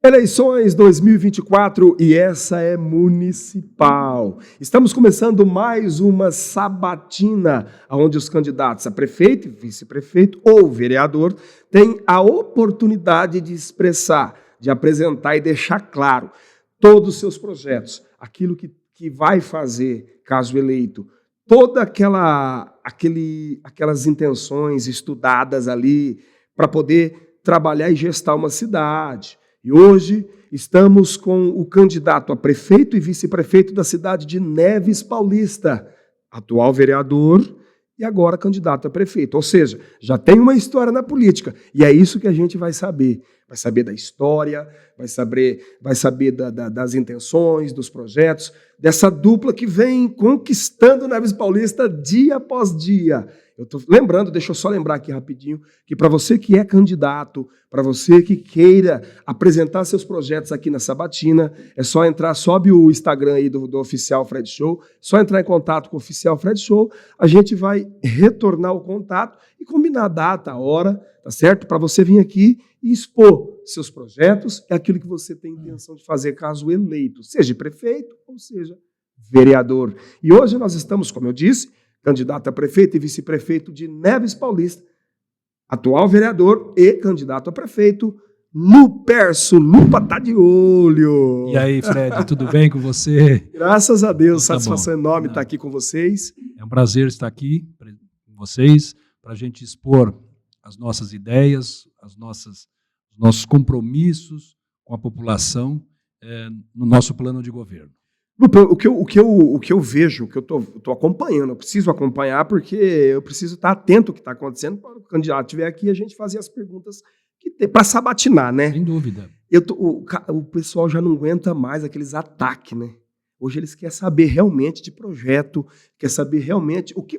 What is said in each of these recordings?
Eleições 2024 e essa é municipal. Estamos começando mais uma sabatina, onde os candidatos a prefeito, vice-prefeito ou vereador têm a oportunidade de expressar, de apresentar e deixar claro todos os seus projetos, aquilo que vai fazer, caso eleito, toda aquelas intenções estudadas ali para poder trabalhar e gestar uma cidade. E hoje estamos com o candidato a prefeito e vice-prefeito da cidade de Neves Paulista, atual vereador e agora candidato a prefeito. Ou seja, já tem uma história na política e é isso que a gente vai saber. Vai saber da história, vai saber das intenções, dos projetos, dessa dupla que vem conquistando Neves Paulista dia após dia. Eu estou lembrando, deixa eu só lembrar aqui rapidinho, que para você que é candidato, para você que queira apresentar seus projetos aqui na Sabatina, é só entrar, sobe o Instagram aí do Oficial Fred Show, só entrar em contato com o Oficial Fred Show, a gente vai retornar o contato e combinar a data, a hora, tá certo? Para você vir aqui e expor seus projetos, é aquilo que você tem intenção de fazer caso eleito, seja prefeito ou seja vereador. E hoje nós estamos, como eu disse, candidato a prefeito e vice-prefeito de Neves Paulista, atual vereador e candidato a prefeito, Lupercio. Lupa tá de olho. E aí, Fred, tudo bem com você? Graças a Deus, Tá satisfação bom. enorme estar aqui com vocês. É um prazer estar aqui com vocês, para a gente expor as nossas ideias, os nossos compromissos com a população no nosso plano de governo. Lupa, o que eu vejo, o que eu estou acompanhando, eu preciso acompanhar porque eu preciso estar atento ao que está acontecendo para o candidato estiver aqui e a gente fazer as perguntas para sabatinar, né? Sem dúvida. O pessoal já não aguenta mais aqueles ataques, né? Hoje eles querem saber realmente de projeto, quer saber realmente o que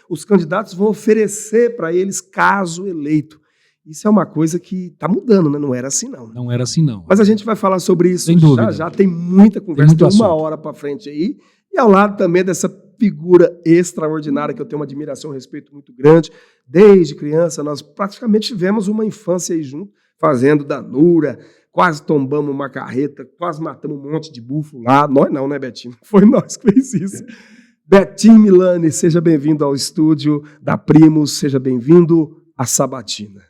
os candidatos vão oferecer para eles caso eleito. Isso é uma coisa que está mudando, né? Não era assim, não. Não era assim, não. Mas a gente vai falar sobre isso sem dúvida. Já tem muita conversa, tem uma hora para frente aí. E ao lado também dessa figura extraordinária, que eu tenho uma admiração e um respeito muito grande. Desde criança, nós praticamente tivemos uma infância aí junto, fazendo danura, quase tombamos uma carreta, quase matamos um monte de búfalo lá. Nós não, né, Betinho? Foi nós que fez isso. Betinho Milani, seja bem-vindo ao estúdio da Primus, seja bem-vindo à Sabatina.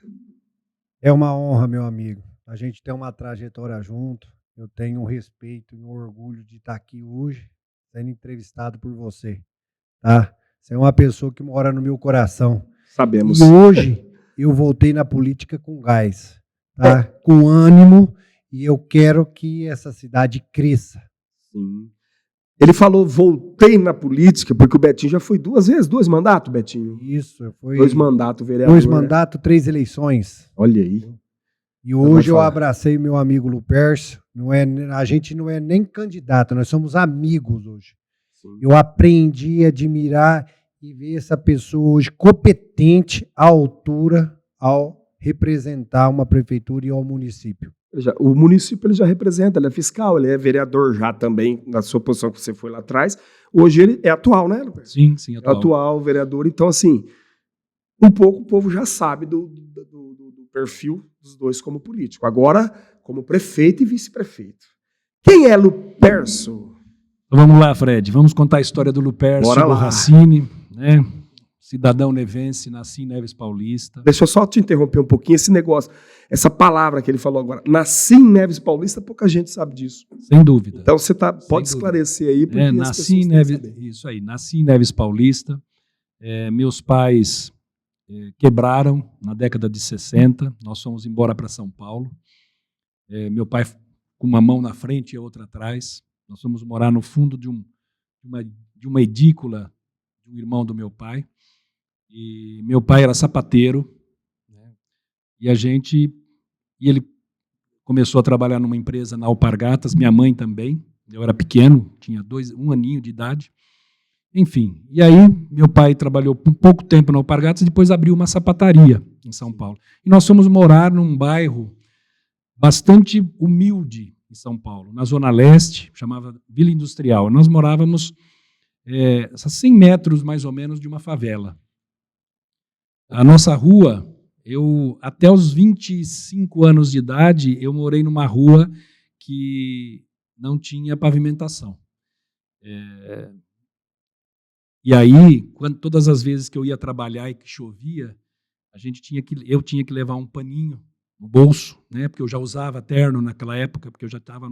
É uma honra, meu amigo. A gente tem uma trajetória junto. Eu tenho um respeito e um orgulho de estar aqui hoje, sendo entrevistado por você. Tá? Você é uma pessoa que mora no meu coração. Sabemos. E hoje eu voltei na política com gás, tá? Com ânimo, e eu quero que essa cidade cresça. Sim. Ele falou, voltei na política, porque o Betinho já foi 2 vezes, 2 mandatos, Betinho? Isso, foi 2 mandatos, vereador. 2 mandatos, 3 eleições. Olha aí. E hoje eu abracei meu amigo Lupercio. A gente não é nem candidato, nós somos amigos hoje. Sim. Eu aprendi a admirar e ver essa pessoa hoje competente à altura ao representar uma prefeitura e ao município. O município ele já representa, ele é fiscal, ele é vereador já também, na sua posição que você foi lá atrás. Hoje ele é atual, né, Lupercio? Sim, atual. Atual vereador. Então, assim, um pouco o povo já sabe do perfil dos dois como político. Agora, como prefeito e vice-prefeito. Quem é Lupercio? Vamos lá, Fred. Vamos contar a história do Lupercio Borracini, né? Cidadão nevense, nasci em Neves Paulista. Deixa eu só te interromper um pouquinho esse negócio, essa palavra que ele falou agora. Nasci em Neves Paulista, pouca gente sabe disso. Sem dúvida. Então você pode esclarecer aí, porque nasci em Neves, isso aí, nasci em Neves Paulista. Meus pais quebraram na década de 60. Nós fomos embora para São Paulo. Meu pai com uma mão na frente e a outra atrás. Nós fomos morar no fundo de uma edícula de um irmão do meu pai. E meu pai era sapateiro, né? E ele começou a trabalhar numa empresa na Alpargatas, minha mãe também. Eu era pequeno, tinha 1 aninho de idade. Enfim, e aí meu pai trabalhou por pouco tempo na Alpargatas e depois abriu uma sapataria em São Paulo. E nós fomos morar num bairro bastante humilde em São Paulo, na Zona Leste, chamava Vila Industrial. Nós morávamos a 100 metros, mais ou menos, de uma favela. A nossa rua até os 25 anos de idade, eu morei numa rua que não tinha pavimentação. E aí, todas as vezes que eu ia trabalhar e que chovia, eu tinha que levar um paninho no bolso, né, porque eu já usava terno naquela época, porque eu já estava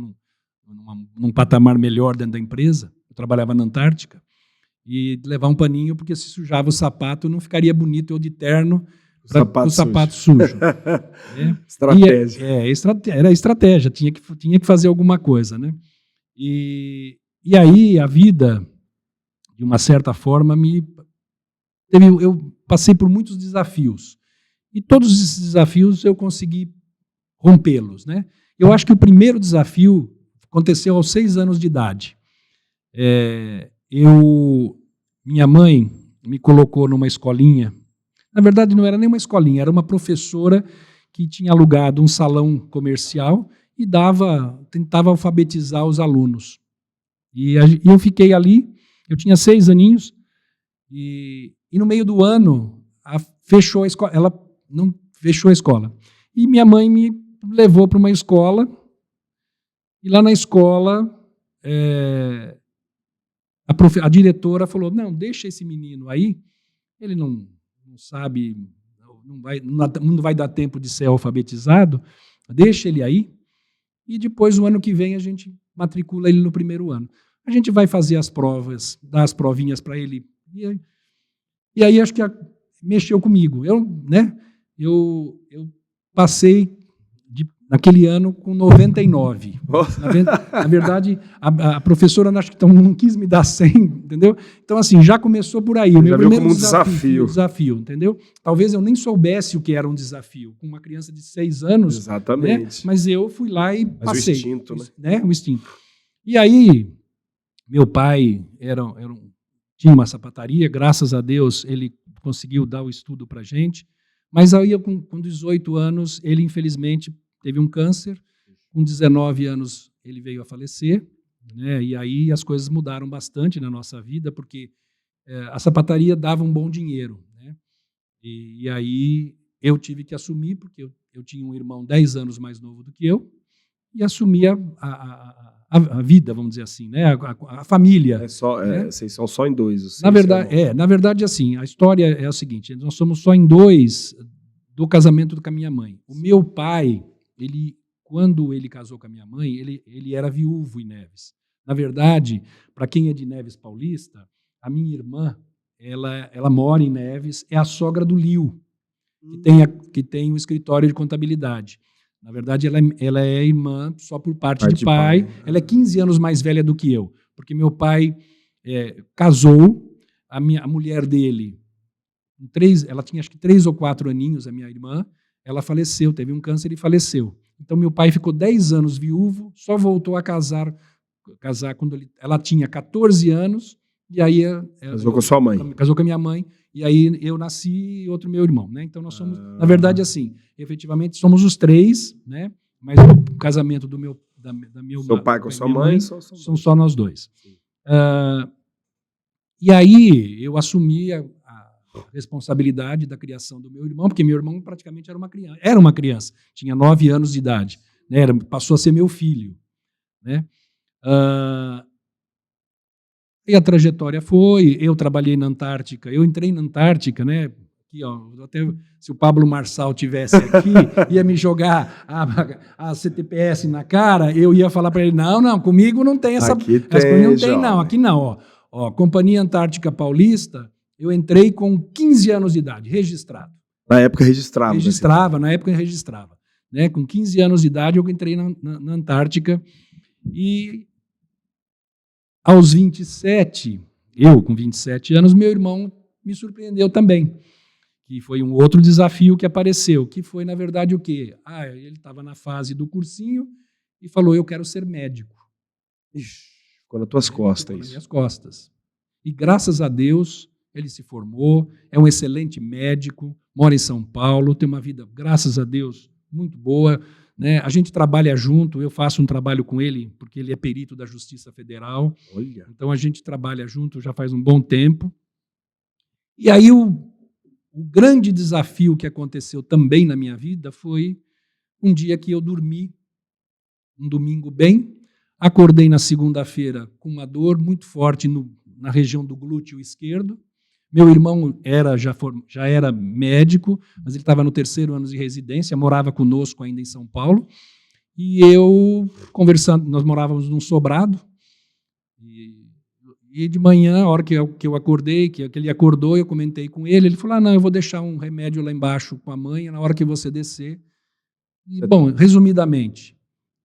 num patamar melhor dentro da empresa, eu trabalhava na Antártica, e levar um paninho, porque se sujava o sapato, não ficaria bonito eu de terno com o sapato sujo. Né? Estratégia. Era estratégia, tinha que fazer alguma coisa. Né? E aí a vida, de uma certa forma, eu passei por muitos desafios. E todos esses desafios eu consegui rompê-los. Né? Eu acho que o primeiro desafio aconteceu aos 6 anos de idade. Minha mãe me colocou numa escolinha. Na verdade, não era nem uma escolinha, era uma professora que tinha alugado um salão comercial e tentava alfabetizar os alunos. E eu fiquei ali, eu tinha 6 aninhos, e no meio do ano fechou a escola. Ela não fechou a escola. E minha mãe me levou para uma escola, e lá na escola a diretora falou: não, deixa esse menino aí, ele não sabe, não vai dar tempo de ser alfabetizado, deixa ele aí, e depois, no ano que vem, a gente matricula ele no primeiro ano. A gente vai fazer as provas, dar as provinhas para ele. E aí acho que mexeu comigo. Eu passei naquele ano com 99. Na verdade, a professora acho que não quis me dar 100, entendeu? Então, assim, já começou por aí. O meu primeiro como um desafio, entendeu? Talvez eu nem soubesse o que era um desafio. Com uma criança de 6 anos. Exatamente. Né? Mas eu fui lá e passei. O instinto, né? O instinto. E aí, meu pai tinha uma sapataria, graças a Deus, ele conseguiu dar o estudo para a gente. Mas aí, com 18 anos, ele, infelizmente, teve um câncer, com 19 anos ele veio a falecer, né? E aí as coisas mudaram bastante na nossa vida, porque a sapataria dava um bom dinheiro. Né? E aí eu tive que assumir, porque eu tinha um irmão 10 anos mais novo do que eu, e assumi a vida, vamos dizer assim, né? A família. Né? Vocês são só em 2. Na verdade, assim, a história é a seguinte: nós somos só em 2 do casamento com a minha mãe. O meu pai, quando ele casou com a minha mãe, ele era viúvo em Neves. Na verdade, para quem é de Neves Paulista, a minha irmã, ela mora em Neves, é a sogra do Lio, que tem um escritório de contabilidade. Na verdade, ela é irmã só por parte de pai. Ela é 15 anos mais velha do que eu, porque meu pai casou, a mulher dele, ela tinha acho que 3 ou 4 aninhos, a minha irmã, ela faleceu, teve um câncer e faleceu. Então, meu pai ficou 10 anos viúvo, só voltou a casar quando ela tinha 14 anos, e aí... Casou com a sua mãe. Casou com a minha mãe, e aí eu nasci e outro meu irmão. Né? Então, nós somos, na verdade, assim, efetivamente, somos os 3, né? Mas o casamento da minha Seu pai com a sua mãe são só nós 2. E aí eu assumi a responsabilidade da criação do meu irmão, porque meu irmão praticamente era uma criança, tinha 9 anos de idade, né? Passou a ser meu filho. Né? E a trajetória eu trabalhei na Antártica, eu entrei na Antártica, né? Aqui, ó, até se o Pablo Marçal tivesse aqui, ia me jogar a CTPS na cara, eu ia falar para ele: não, comigo não tem essa coisa, não tem não, aqui não. Ó, Companhia Antártica Paulista, eu entrei com 15 anos de idade, registrado. Na época registrava. Na época eu registrava. Né? Com 15 anos de idade eu entrei na Antártica e aos 27, eu com 27 anos, meu irmão me surpreendeu também, que foi um outro desafio que apareceu, que foi, na verdade, o quê? Ele estava na fase do cursinho e falou: eu quero ser médico. Ficou nas tuas costas. Ficou nas minhas costas. E graças a Deus ele se formou, é um excelente médico, mora em São Paulo, tem uma vida, graças a Deus, muito boa. Né? A gente trabalha junto, eu faço um trabalho com ele, porque ele é perito da Justiça Federal. Olha. Então a gente trabalha junto já faz um bom tempo. E aí o o grande desafio que aconteceu também na minha vida foi um dia que eu dormi, um domingo bem, acordei na segunda-feira com uma dor muito forte na região do glúteo esquerdo. Meu irmão já era médico, mas ele estava no 3º ano de residência, morava conosco ainda em São Paulo, e eu, conversando, nós morávamos num sobrado, e de manhã, a hora que eu acordei, que ele acordou, eu comentei com ele, ele falou, não, eu vou deixar um remédio lá embaixo com a mãe, na hora que você descer. E, bom, resumidamente,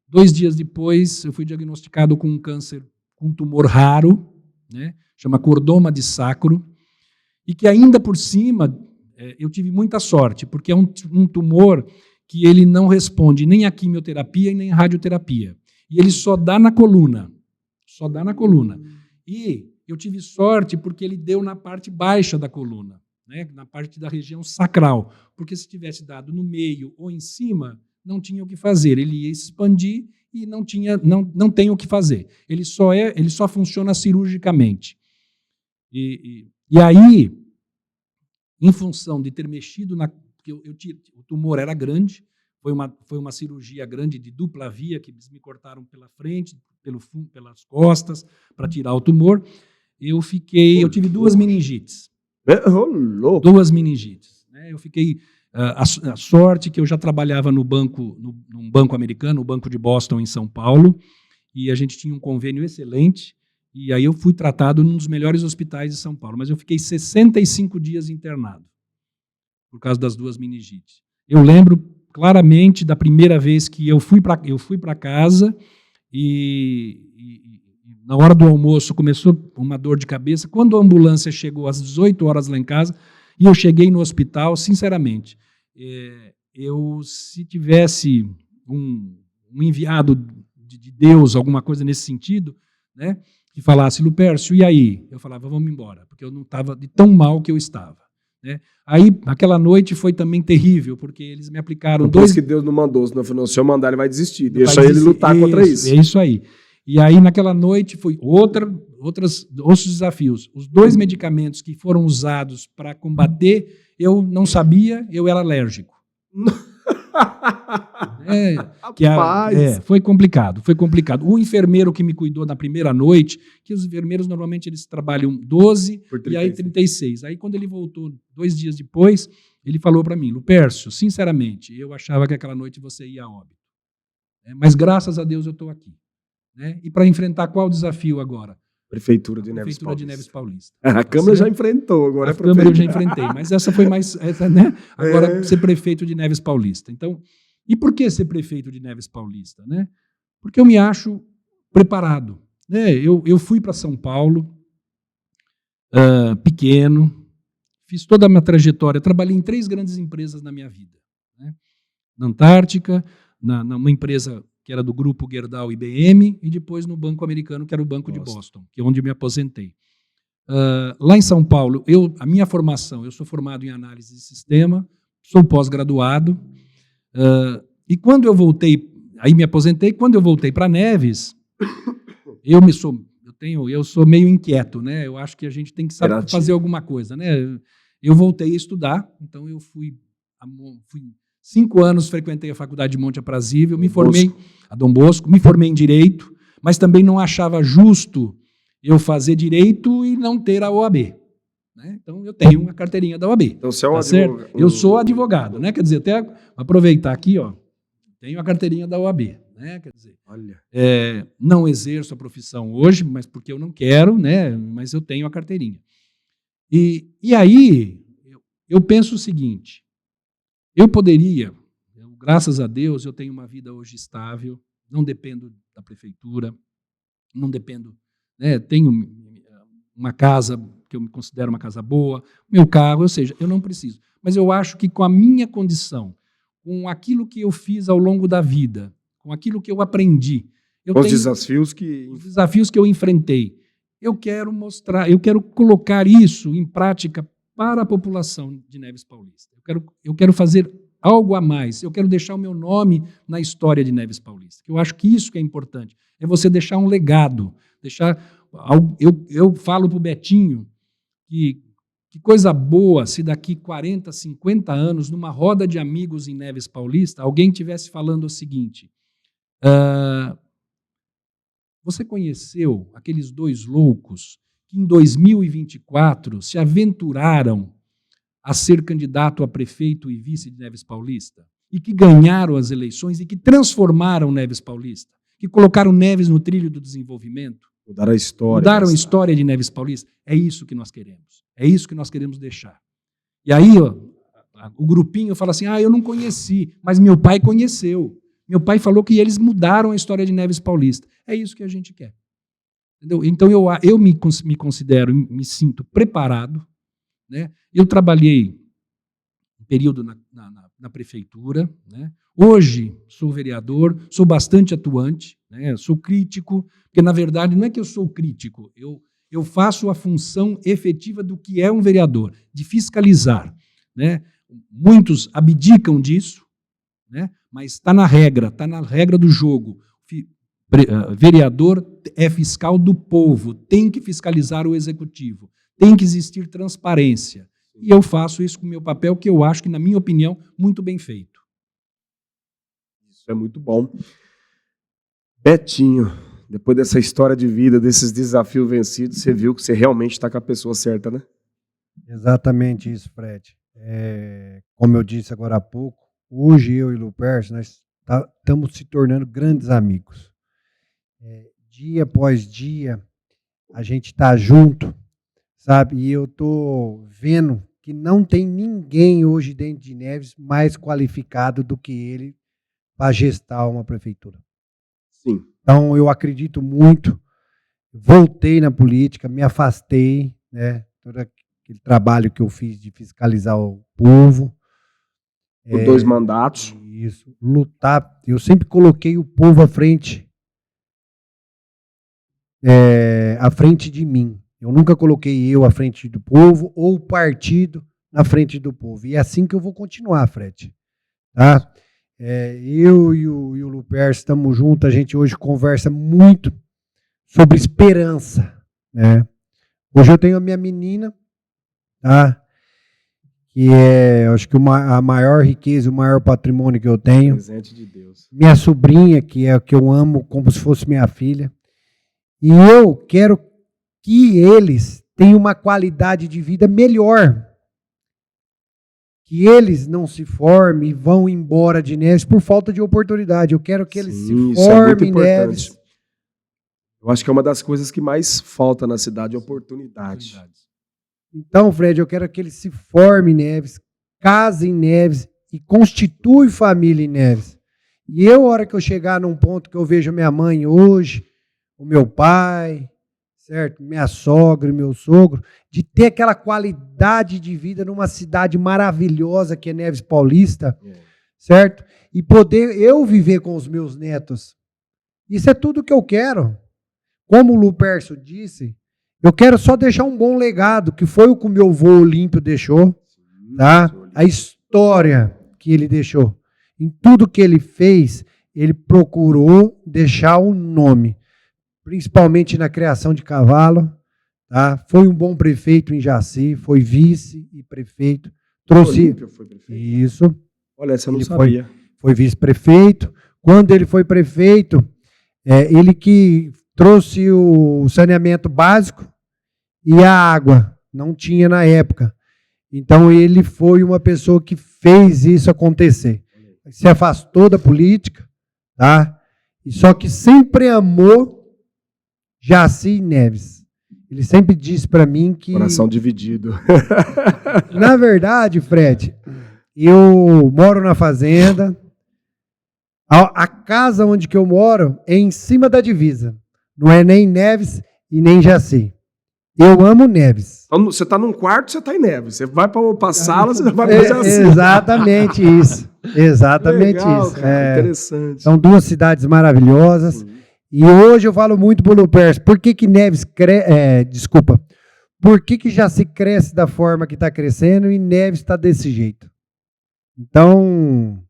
2 dias depois, eu fui diagnosticado com um câncer, com um tumor raro, né, chama cordoma de sacro, e que ainda por cima, eu tive muita sorte, porque é um tumor que ele não responde nem à quimioterapia e nem à radioterapia. E ele só dá na coluna. Só dá na coluna. E eu tive sorte porque ele deu na parte baixa da coluna, né, na parte da região sacral. Porque se tivesse dado no meio ou em cima, não tinha o que fazer. Ele ia expandir e não tem o que fazer. Ele só funciona cirurgicamente. E aí, em função de ter mexido porque o tumor era grande, foi uma cirurgia grande de dupla via, que eles me cortaram pela frente, pelo fundo, pelas costas, para tirar o tumor. Eu tive 2 meningites. 2 meningites. Né? Eu fiquei... A sorte que eu já trabalhava num banco americano, o Banco de Boston, em São Paulo, e a gente tinha um convênio excelente, e aí eu fui tratado num dos melhores hospitais de São Paulo, mas eu fiquei 65 dias internado, por causa das 2 meningites. Eu lembro claramente da primeira vez que eu fui para casa, e na hora do almoço começou uma dor de cabeça. Quando a ambulância chegou às 18 horas lá em casa, e eu cheguei no hospital, sinceramente, se tivesse um enviado de Deus, alguma coisa nesse sentido, né, que falasse, Lupércio, e aí? Eu falava, vamos embora, porque eu não estava de tão mal que eu estava. Né? Aí, aquela noite foi também terrível, porque eles me aplicaram Depois que Deus não mandou, senão se eu mandar, ele vai desistir. Deixa ele lutar contra isso. É isso aí. E aí, naquela noite, foi outros desafios. Os 2 medicamentos que foram usados para combater, eu não sabia, eu era alérgico. Foi complicado. O enfermeiro que me cuidou na primeira noite, que os enfermeiros normalmente eles trabalham 12 e aí 36. Aí quando ele voltou 2 dias depois, ele falou para mim, Lupércio, sinceramente, eu achava que aquela noite você ia a óbito. Mas graças a Deus eu estou aqui. Né? E para enfrentar qual desafio agora? Prefeitura de Neves Paulista. A Câmara já enfrentou, agora a Câmara eu já enfrentei, mas essa foi mais... né? Agora, ser prefeito de Neves Paulista. Então, e por que ser prefeito de Neves Paulista? Né? Porque eu me acho preparado. Né? Eu fui para São Paulo, pequeno, fiz toda a minha trajetória, trabalhei em 3 grandes empresas na minha vida. Né? Na Antártica, numa empresa que era do grupo Gerdau IBM, e depois no Banco Americano, que era o Banco de Boston, que é onde eu me aposentei. Lá em São Paulo, a minha formação, eu sou formado em análise de sistema, sou pós-graduado, e quando eu voltei, aí me aposentei, quando eu voltei para Neves, eu sou meio inquieto, né? Eu acho que a gente tem que saber fazer alguma coisa, né? Eu voltei a estudar, então eu fui 5 anos, frequentei a Faculdade de Monte Aprazível, me formei a Dom Bosco, me formei em Direito, mas também não achava justo eu fazer Direito e não ter a OAB. Né? Então, eu tenho uma carteirinha da OAB. Então, você é um advogado? Eu sou advogado, né? Quer dizer, até aproveitar aqui, ó, tenho a carteirinha da OAB. Né? Quer dizer, não exerço a profissão hoje, mas porque eu não quero, né? Mas eu tenho a carteirinha. E aí, eu penso o seguinte, eu poderia, graças a Deus, eu tenho uma vida hoje estável, não dependo da prefeitura, não dependo, né, tenho uma casa que eu me considero uma casa boa, meu carro, ou seja, eu não preciso. Mas eu acho que com a minha condição, com aquilo que eu fiz ao longo da vida, com aquilo que eu aprendi, os desafios que eu enfrentei, eu quero mostrar, eu quero colocar isso em prática para a população de Neves Paulista. Eu quero fazer algo a mais, eu quero deixar o meu nome na história de Neves Paulista. Eu acho que isso que é importante, é você deixar um legado. Eu falo para o Betinho que Que coisa boa se daqui 40, 50 anos, numa roda de amigos em Neves Paulista, alguém estivesse falando o seguinte: você conheceu aqueles dois loucos que em 2024 se aventuraram a ser candidato a prefeito e vice de Neves Paulista? E que ganharam as eleições e que transformaram Neves Paulista? Que colocaram Neves no trilho do desenvolvimento? Mudaram a história. Mudaram a história de Neves Paulista. É isso que nós queremos. É isso que nós queremos deixar. E aí, ó, o grupinho fala assim, eu não conheci, mas meu pai conheceu. Meu pai falou que eles mudaram a história de Neves Paulista. É isso que a gente quer. Entendeu? Então, eu me considero, me sinto preparado, né? Eu trabalhei um período na prefeitura, né? Hoje sou vereador, sou bastante atuante, né? Sou crítico, porque, na verdade, não é que eu sou crítico, eu faço a função efetiva do que é um vereador, de fiscalizar, né? Muitos abdicam disso, né? Mas está na regra do jogo. Vereador é fiscal do povo, tem que fiscalizar o executivo, tem que existir transparência. E eu faço isso com o meu papel, que eu acho que, na minha opinião, muito bem feito. Isso é muito bom. Betinho, depois dessa história de vida, desses desafios vencidos, você viu que você realmente está com a pessoa certa, né? Exatamente isso, Fred. Como eu disse agora há pouco, hoje eu e Lupercio, nós estamos se tornando grandes amigos. Dia após dia, a gente está junto, sabe? E eu estou vendo que não tem ninguém hoje dentro de Neves mais qualificado do que ele para gestar uma prefeitura. Sim. Então, eu acredito muito. Voltei na política, me afastei, né? Todo aquele trabalho que eu fiz de fiscalizar o povo. Por 2 mandatos. Isso. Lutar. Eu sempre coloquei o povo à frente de mim. Eu nunca coloquei eu à frente do povo ou o partido na frente do povo. E é assim que eu vou continuar, Fred. Tá? Eu e o Lupercio estamos juntos, a gente hoje conversa muito sobre esperança. Né? Hoje eu tenho a minha menina, tá? Que acho que a maior riqueza, o maior patrimônio que eu tenho. Presente de Deus. Minha sobrinha, que é a que eu amo como se fosse minha filha. E eu quero que eles tenham uma qualidade de vida melhor. Que eles não se formem e vão embora de Neves por falta de oportunidade. Eu quero que eles se formem em Neves. Eu acho que é uma das coisas que mais falta na cidade, oportunidade. Então, Fred, eu quero que eles se formem em Neves, casem em Neves e constituem família em Neves. E eu, a hora que eu chegar num ponto que eu vejo minha mãe hoje, o meu pai, certo? Minha sogra e meu sogro, de ter aquela qualidade de vida numa cidade maravilhosa que é Neves Paulista, certo? E poder eu viver com os meus netos. Isso é tudo que eu quero. Como o Lupercio disse, eu quero só deixar um bom legado, que foi o que o meu avô Olímpio deixou, tá? A história que ele deixou. Em tudo que ele fez, ele procurou deixar um nome. Principalmente na criação de cavalo, tá? Foi um bom prefeito em Jaci, foi vice e prefeito. Trouxe foi prefeito. Isso. Olha, essa eu não sabia. Foi vice-prefeito. Quando ele foi prefeito, ele que trouxe o saneamento básico e a água, não tinha na época. Então ele foi uma pessoa que fez isso acontecer. Se afastou da política, tá? E só que sempre amou Jaci e Neves. Ele sempre disse para mim que... Coração dividido. Na verdade, Fred, eu moro na fazenda. A casa onde que eu moro é em cima da divisa. Não é nem Neves e nem Jaci. Eu amo Neves. Então, você está num quarto, você está em Neves. Você vai para a sala, você vai para Jaci. Exatamente isso. Exatamente legal, isso. Cara, interessante. São 2 cidades maravilhosas. E hoje eu falo muito pro Lupercio, por que Neves por que Jaci cresce da forma que está crescendo e Neves está desse jeito? Então,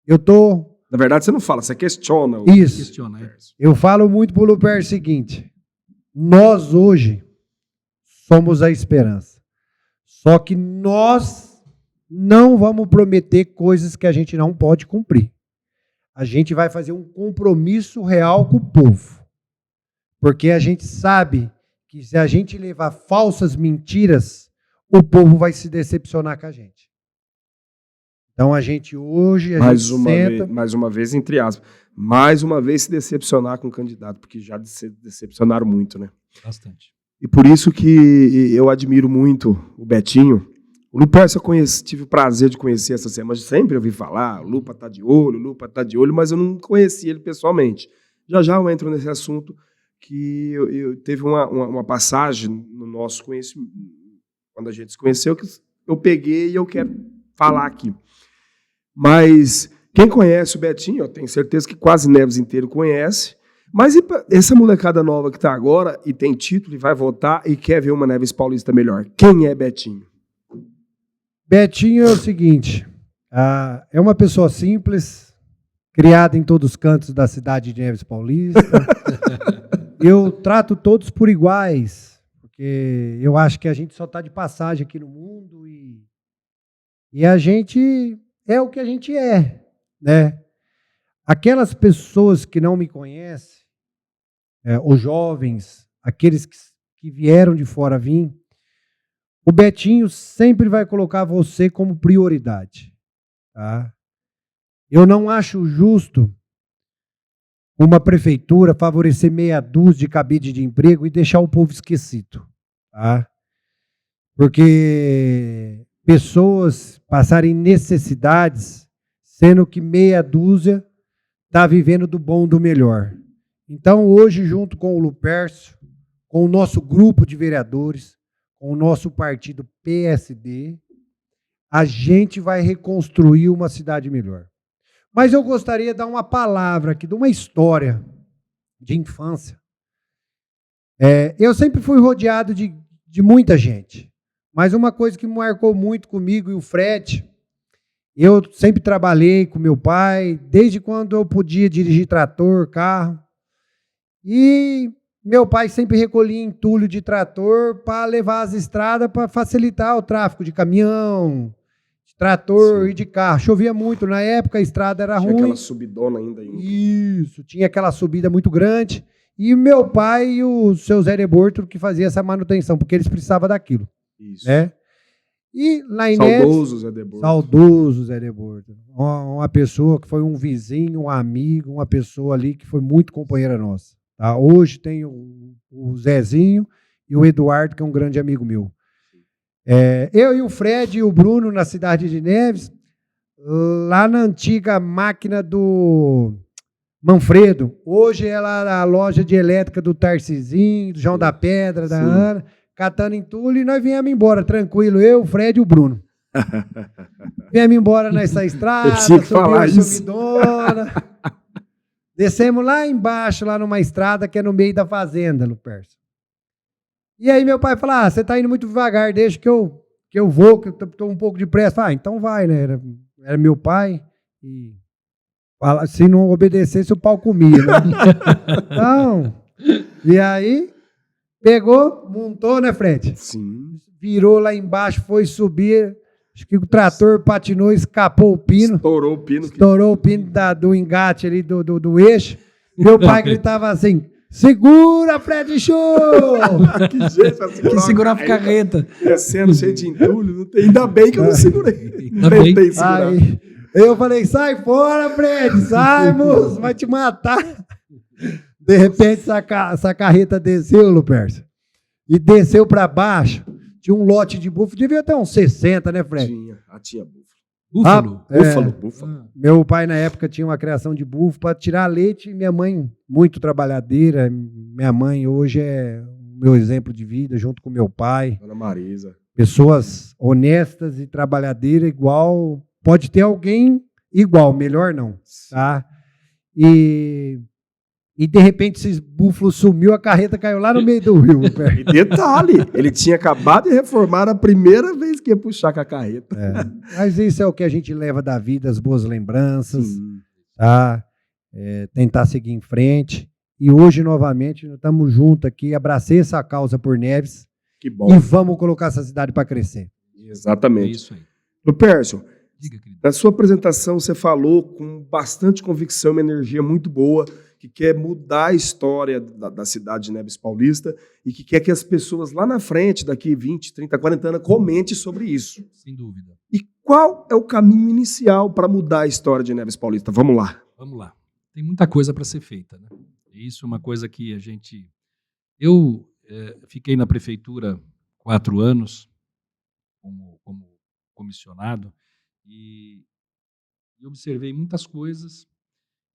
eu tô... Na verdade, você não fala, você questiona. Isso. Questiona, Eu falo muito pro Lupercio o seguinte, nós hoje somos a esperança. Só que nós não vamos prometer coisas que a gente não pode cumprir. A gente vai fazer um compromisso real com o povo. Porque a gente sabe que se a gente levar falsas mentiras, o povo vai se decepcionar com a gente. Então a gente hoje, mais uma vez, entre aspas, mais uma vez se decepcionar com o candidato, porque já se decepcionaram muito, né? Bastante. E por isso que eu admiro muito o Betinho. O Lupercio eu tive o prazer de conhecer essa semana, sempre ouvi falar, o Lupa tá de olho, mas eu não conhecia ele pessoalmente. Já eu entro nesse assunto que eu teve uma passagem no nosso conhecimento, quando a gente se conheceu, que eu peguei e eu quero falar aqui. Mas quem conhece o Betinho, eu tenho certeza que quase Neves inteiro conhece, mas essa molecada nova que está agora e tem título e vai votar e quer ver uma Neves Paulista melhor, quem é Betinho? Betinho é o seguinte, é uma pessoa simples, criada em todos os cantos da cidade de Neves Paulista. Eu trato todos por iguais, porque eu acho que a gente só está de passagem aqui no mundo e a gente é o que a gente é, né? Aquelas pessoas que não me conhecem, os jovens, aqueles que vieram de fora vir, o Betinho sempre vai colocar você como prioridade, tá? Eu não acho justo uma prefeitura favorecer meia dúzia de cabide de emprego e deixar o povo esquecido, tá? Porque pessoas passarem necessidades, sendo que meia dúzia está vivendo do bom do melhor. Então, hoje, junto com o Lupercio, com o nosso grupo de vereadores, com o nosso partido PSD, a gente vai reconstruir uma cidade melhor. Mas eu gostaria de dar uma palavra aqui, de uma história de infância. Eu sempre fui rodeado de muita gente, mas uma coisa que marcou muito comigo e o Fred, eu sempre trabalhei com meu pai, desde quando eu podia dirigir trator, carro, e meu pai sempre recolhia entulho de trator para levar as estradas para facilitar o tráfego de caminhão, de trator. Sim. E de carro. Chovia muito na época, a estrada era ruim. Tinha aquela subidona ainda. Isso, tinha aquela subida muito grande. E meu pai e o seu Zé de Borto que fazia essa manutenção, porque eles precisavam daquilo. Isso. Né? E lá em saudoso Zé de Borto. Saudoso Zé de Borto. Uma pessoa que foi um vizinho, um amigo, uma pessoa ali que foi muito companheira nossa. Tá? Hoje tem o Zezinho e o Eduardo, que é um grande amigo meu. Eu e o Fred e o Bruno, na cidade de Neves, lá na antiga máquina do Manfredo. Hoje ela é a loja de elétrica do Tarcizinho, do João da Pedra, da Ana, catando entulho, e nós viemos embora, tranquilo, eu, o Fred e o Bruno. Viemos embora nessa estrada, subiu a subidona. Descemos lá embaixo, lá numa estrada que é no meio da fazenda, Lupercio. E aí meu pai falou, você tá indo muito devagar, deixa que eu vou, que eu tô um pouco de pressa. Então vai, né? Era meu pai. E se não obedecesse, o pau comia, né? Então, e aí, pegou, montou, né, Fred? Sim. Virou lá embaixo, foi subir. Acho que o trator patinou, escapou o pino. Estourou o pino. Estourou o pino do engate ali do eixo. Meu pai gritava assim, segura, Fred Show! Que jeito pra segurar. Que segurar a carreta. Descendo cheio de entulho. Ainda bem que eu não segurei. Ainda bem. Aí, eu falei, sai fora, Fred, sai, moço, vai te matar. De repente, essa carreta desceu, Lupercio, e desceu para baixo. Tinha um lote de búfalo, devia ter uns 60, né, Fred? Tinha búfalo. Búfalo? Búfalo. Meu pai, na época, tinha uma criação de búfalo para tirar leite. Minha mãe, muito trabalhadeira. Minha mãe hoje é o meu exemplo de vida, junto com meu pai. Dona Marisa. Pessoas honestas e trabalhadeiras, igual. Pode ter alguém igual, melhor não. Tá? E de repente, esses búfalos sumiu, a carreta caiu lá no meio do rio. E detalhe, ele tinha acabado de reformar a primeira vez que ia puxar com a carreta. Mas isso é o que a gente leva da vida, as boas lembranças, tá? Tentar seguir em frente. E hoje, novamente, nós estamos juntos aqui, abracei essa causa por Neves. Que bom. E vamos colocar essa cidade para crescer. Exatamente. É isso aí. Lupercio, Diga, querido. na sua apresentação você falou com bastante convicção, uma energia muito boa, que quer mudar a história da cidade de Neves Paulista e que quer que as pessoas lá na frente, daqui 20, 30, 40 anos, comentem sobre isso. Sem dúvida. E qual é o caminho inicial para mudar a história de Neves Paulista? Vamos lá. Vamos lá. Tem muita coisa para ser feita, né? Isso é uma coisa que a gente... Eu fiquei na prefeitura 4 anos como comissionado e observei muitas coisas.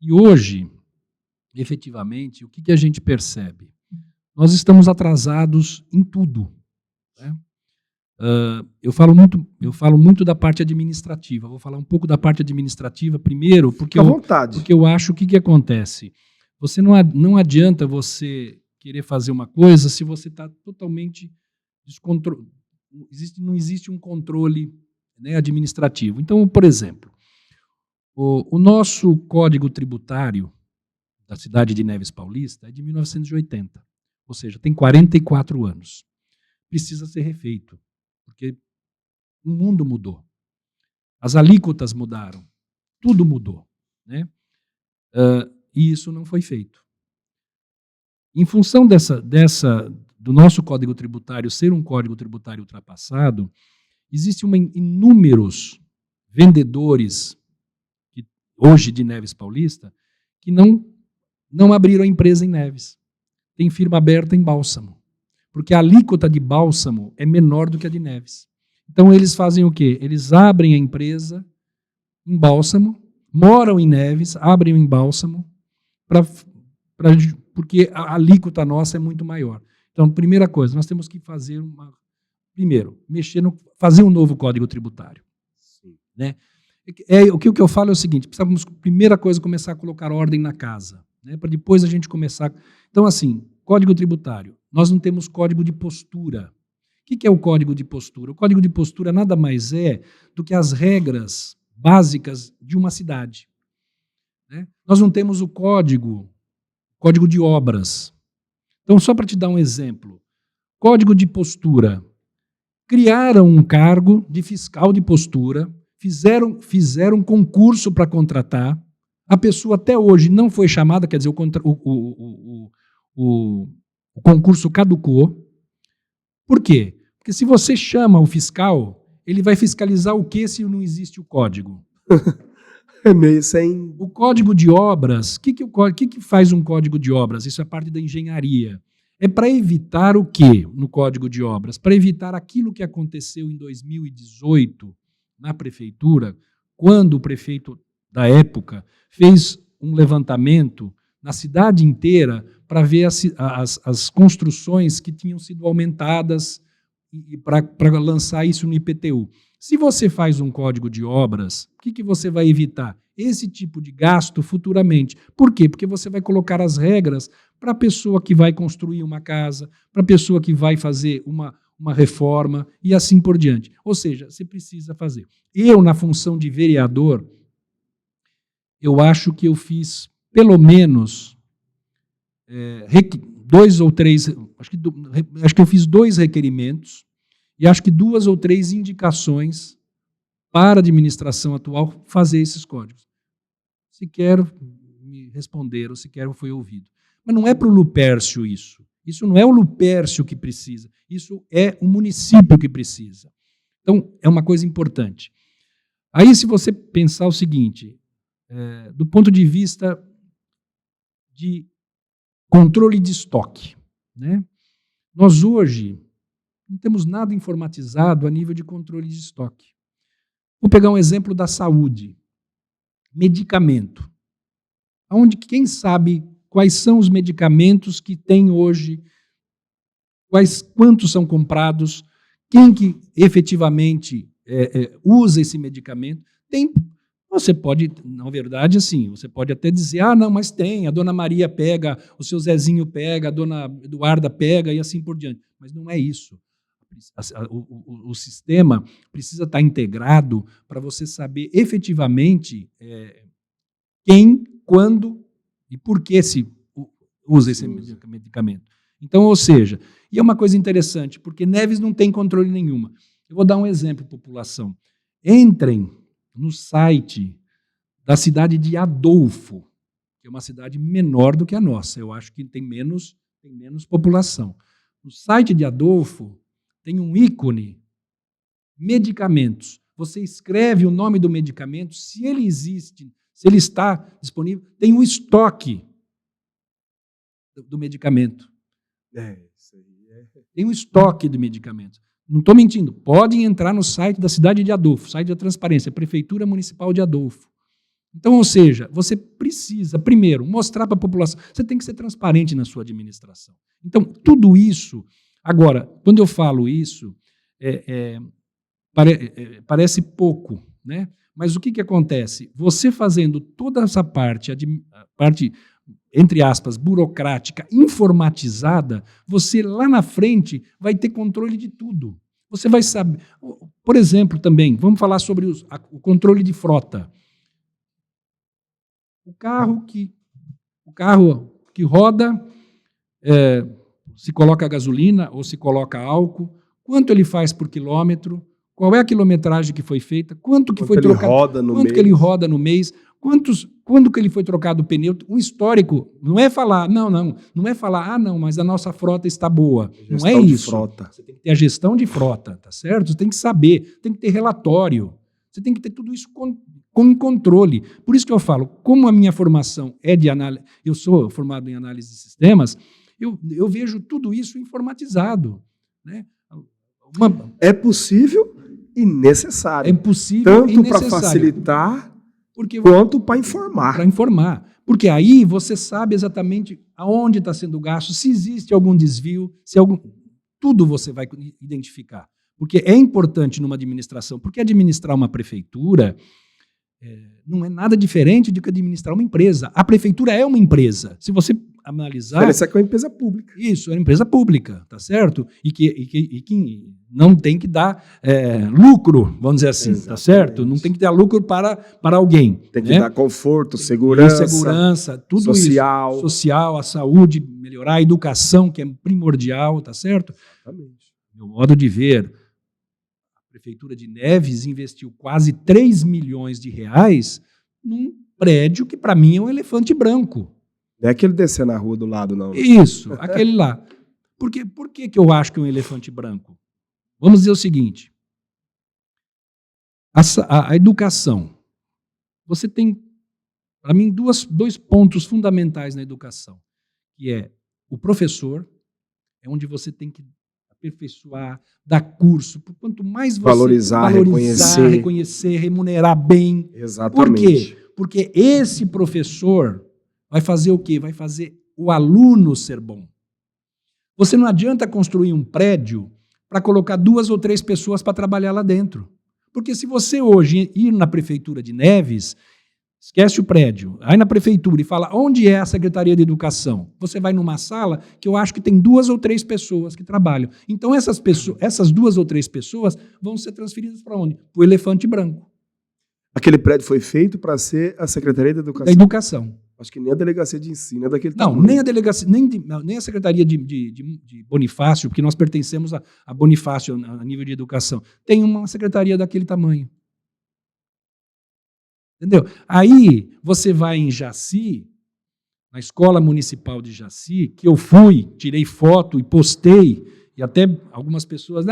E hoje, efetivamente, o que a gente percebe? Nós estamos atrasados em tudo, né? Eu falo muito da parte administrativa. Vou falar um pouco da parte administrativa primeiro, porque eu acho que acontece. Não adianta você querer fazer uma coisa se você está totalmente descontrolado. Não existe um controle, né, administrativo. Então, por exemplo, o nosso Código Tributário da cidade de Neves Paulista é de 1980, ou seja, tem 44 anos. Precisa ser refeito, porque o mundo mudou. As alíquotas mudaram, tudo mudou, né? E isso não foi feito. Em função do nosso Código Tributário ser um Código Tributário ultrapassado, existem inúmeros vendedores hoje de Neves Paulista que não abriram a empresa em Neves. Tem firma aberta em Bálsamo, porque a alíquota de Bálsamo é menor do que a de Neves. Então eles fazem o quê? Eles abrem a empresa em Bálsamo, moram em Neves, abrem em Bálsamo, porque a alíquota nossa é muito maior. Então, primeira coisa, nós temos que fazer fazer um novo Código Tributário. Sim. Né? O que eu falo é o seguinte: precisamos, primeira coisa, começar a colocar ordem na casa, né, para depois a gente começar. Então, assim, Código Tributário, nós não temos código de postura. O que é o código de postura? O código de postura nada mais é do que as regras básicas de uma cidade, né? Nós não temos o código de obras. Então, só para te dar um exemplo, código de postura. Criaram um cargo de fiscal de postura, fizeram um concurso para contratar, a pessoa até hoje não foi chamada, quer dizer, o concurso caducou. Por quê? Porque se você chama o fiscal, ele vai fiscalizar o quê se não existe o código? É meio sem... O código de obras, o que faz um código de obras? Isso é parte da engenharia. É para evitar o quê no código de obras? Para evitar aquilo que aconteceu em 2018 na prefeitura, quando o prefeito da época fez um levantamento na cidade inteira para ver as construções que tinham sido aumentadas e para lançar isso no IPTU. Se você faz um código de obras, o que você vai evitar? Esse tipo de gasto futuramente. Por quê? Porque você vai colocar as regras para a pessoa que vai construir uma casa, para a pessoa que vai fazer uma reforma e assim por diante. Ou seja, você precisa fazer. Eu, na função de vereador, eu acho que eu fiz pelo menos 2 ou 3, acho que eu fiz 2 requerimentos e acho que 2 ou 3 indicações para a administração atual fazer esses códigos. Sequer me responderam, sequer foi ouvido. Mas não é para o Lupercio isso. Isso não é o Lupercio que precisa. Isso é o município que precisa. Então, é uma coisa importante. Aí, se você pensar o seguinte, do ponto de vista de controle de estoque, né? Nós hoje não temos nada informatizado a nível de controle de estoque. Vou pegar um exemplo da saúde. Medicamento. Quem sabe quais são os medicamentos que tem hoje, quantos são comprados, quem que efetivamente usa esse medicamento. Você pode, na verdade, assim, você pode até dizer, não, mas tem, a dona Maria pega, o seu Zezinho pega, a dona Eduarda pega e assim por diante. Mas não é isso. O sistema precisa estar integrado para você saber efetivamente quem, quando e por que se usa esse medicamento. Então, ou seja, e é uma coisa interessante, porque Neves não tem controle nenhuma. Eu vou dar um exemplo, população. Entrem no site da cidade de Adolfo, que é uma cidade menor do que a nossa. Eu acho que tem menos população. No site de Adolfo tem um ícone, medicamentos. Você escreve o nome do medicamento, se ele existe, se ele está disponível, tem um estoque do medicamento. Isso aí Tem um estoque de medicamentos. Não estou mentindo. Podem entrar no site da cidade de Adolfo, site da transparência, Prefeitura Municipal de Adolfo. Então, ou seja, você precisa, primeiro, mostrar para a população. Você tem que ser transparente na sua administração. Então, tudo isso. Agora, quando eu falo isso, parece pouco, né? Mas o que acontece? Você fazendo toda essa parte, a parte, entre aspas, burocrática, informatizada, você lá na frente vai ter controle de tudo. Você vai saber. Por exemplo, também, vamos falar sobre o controle de frota. O carro que roda, se coloca gasolina ou se coloca álcool, quanto ele faz por quilômetro, qual é a quilometragem que foi feita, quanto foi trocado, quanto que ele roda no mês, quando que ele foi trocado o pneu, um histórico, não é falar, não é falar, mas a nossa frota está boa. Não é isso. Frota. Você tem que ter a gestão de frota, tá certo? Você tem que saber, tem que ter relatório, você tem que ter tudo isso com controle. Por isso que eu falo, como a minha formação é de análise, eu sou formado em análise de sistemas, eu vejo tudo isso informatizado, né? É possível e necessário. É possível tanto para facilitar quanto para informar. Para informar. Porque aí você sabe exatamente aonde está sendo gasto, se existe algum desvio, tudo você vai identificar. Porque é importante numa administração, porque administrar uma prefeitura não é nada diferente do que administrar uma empresa. A prefeitura é uma empresa. Se você analisar... Parece que é uma empresa pública. Isso, é uma empresa pública, tá certo? E que não tem que dar lucro, vamos dizer assim, exatamente. Tá certo? Não tem que dar lucro para alguém. Tem que dar conforto, segurança, tudo social. Isso. Social, a saúde, melhorar a educação, que é primordial, tá certo? Exatamente. Meu modo de ver, a Prefeitura de Neves investiu quase 3 milhões de reais num prédio que, para mim, é um elefante branco. Não é aquele descer na rua do lado, não. Isso, aquele lá. Por que eu acho que é um elefante branco? Vamos dizer o seguinte. A educação. Você tem, para mim, dois pontos fundamentais na educação. Que é o professor, é onde você tem que aperfeiçoar, dar curso. Quanto mais você valorizar, reconhecer, remunerar bem. Exatamente. Por quê? Porque esse professor vai fazer o quê? Vai fazer o aluno ser bom. Você não adianta construir um prédio para colocar 2 ou 3 pessoas para trabalhar lá dentro. Porque se você hoje ir na Prefeitura de Neves, esquece o prédio, vai na Prefeitura e fala onde é a Secretaria de Educação. Você vai numa sala que eu acho que tem 2 ou 3 pessoas que trabalham. Então essas 2 ou 3 pessoas vão ser transferidas para onde? Para o elefante branco. Aquele prédio foi feito para ser a Secretaria de Educação? Da Educação. Acho que nem a Delegacia de Ensino é daquele tamanho. Não, nem a Delegacia, nem a Secretaria de Bonifácio, porque nós pertencemos a Bonifácio a nível de educação. Tem uma secretaria daquele tamanho. Entendeu? Aí você vai em Jaci, na Escola Municipal de Jaci, que eu fui, tirei foto e postei, e até algumas pessoas,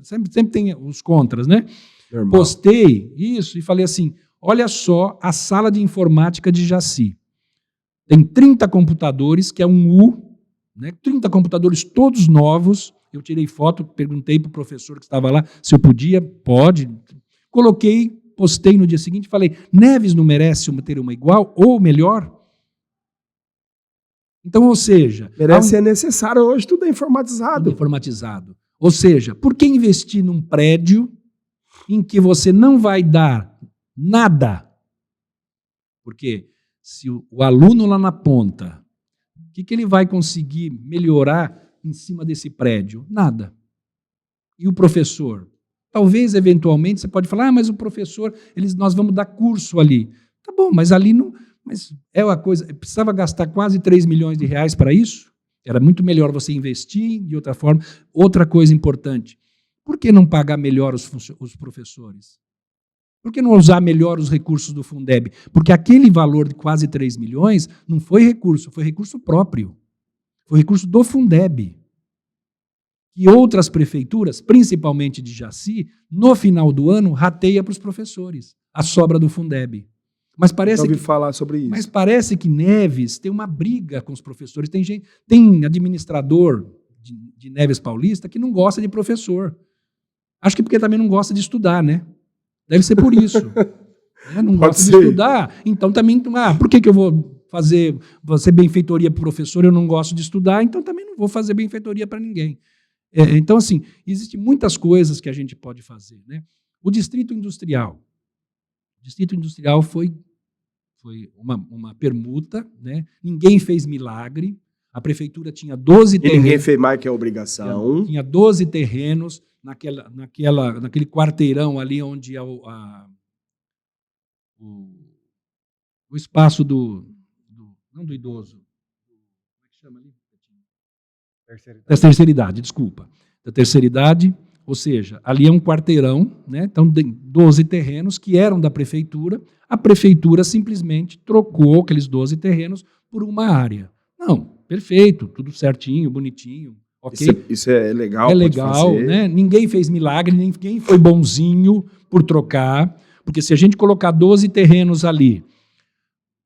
sempre tem os contras, né? Normal. Postei isso e falei assim, olha só a sala de informática de Jaci. Tem 30 computadores, que é um U, né? 30 computadores todos novos. Eu tirei foto, perguntei para o professor que estava lá se eu podia, pode. Coloquei, postei no dia seguinte e falei, Neves não merece ter uma igual ou melhor? Então, ou seja... Merece, é necessário, hoje tudo é informatizado. Tudo informatizado. Ou seja, por que investir num prédio em que você não vai dar nada? Porque se o aluno lá na ponta, o que ele vai conseguir melhorar em cima desse prédio? Nada. E o professor? Talvez, eventualmente, você pode falar, mas o professor, nós vamos dar curso ali. Tá bom, mas ali não... Mas é uma coisa... Precisava gastar quase 3 milhões de reais para isso? Era muito melhor você investir de outra forma. Outra coisa importante, Por que não pagar melhor os professores? Por que não usar melhor os recursos do Fundeb? Porque aquele valor de quase 3 milhões não foi recurso próprio. Foi recurso do Fundeb. E outras prefeituras, principalmente de Jaci, no final do ano, rateia para os professores a sobra do Fundeb. Mas parece falar sobre isso. Mas parece que Neves tem uma briga com os professores. Tem administrador de Neves Paulista que não gosta de professor. Acho que porque também não gosta de estudar, né? Deve ser por isso. Não gosta de estudar. Então também, por que eu vou fazer benfeitoria para o professor? Eu não gosto de estudar, então também não vou fazer benfeitoria para ninguém. Então, assim, existem muitas coisas que a gente pode fazer, né? O Distrito Industrial. O Distrito Industrial foi uma permuta, né? Ninguém fez milagre. A prefeitura tinha 12 terrenos. E ninguém fez mais que a obrigação. Tinha 12 terrenos naquele quarteirão ali onde é o espaço não do idoso. Como é que chama ali? Da terceira idade, desculpa. Da terceira idade, ou seja, ali é um quarteirão, né? Então, 12 terrenos que eram da prefeitura, a prefeitura simplesmente trocou aqueles 12 terrenos por uma área. Não, perfeito, tudo certinho, bonitinho, ok? Isso é legal. É legal, né? Ninguém fez milagre, ninguém foi bonzinho por trocar, porque se a gente colocar 12 terrenos ali,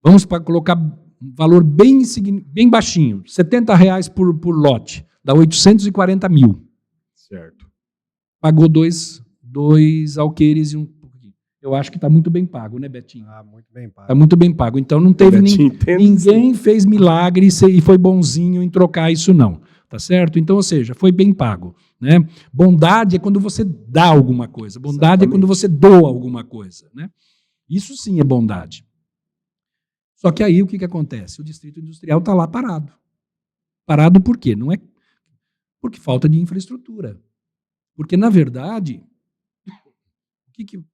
vamos colocar um valor bem baixinho, R$70 por lote, dá 840 mil. Certo. Pagou dois alqueires e um pouquinho. Eu acho que está muito bem pago, né, Betinho? Muito bem pago. Está muito bem pago. Então não teve ninguém fez milagre e foi bonzinho em trocar isso, não. Tá certo? Então, ou seja, foi bem pago. Né? Bondade é quando você dá alguma coisa. Bondade é quando você doa alguma coisa. Né? Isso sim é bondade. Só que aí o que acontece? O Distrito Industrial está lá parado. Parado por quê? Não é porque falta de infraestrutura. Porque, na verdade,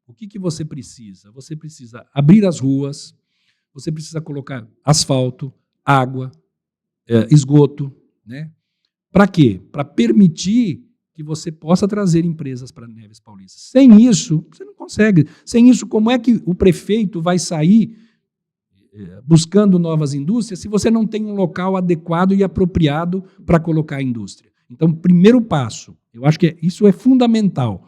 o que você precisa? Você precisa abrir as ruas, você precisa colocar asfalto, água, esgoto. Né? Para quê? Para permitir que você possa trazer empresas para Neves Paulista. Sem isso, você não consegue. Sem isso, como é que o prefeito vai sair buscando novas indústrias se você não tem um local adequado e apropriado para colocar a indústria? Então, primeiro passo, eu acho que isso é fundamental.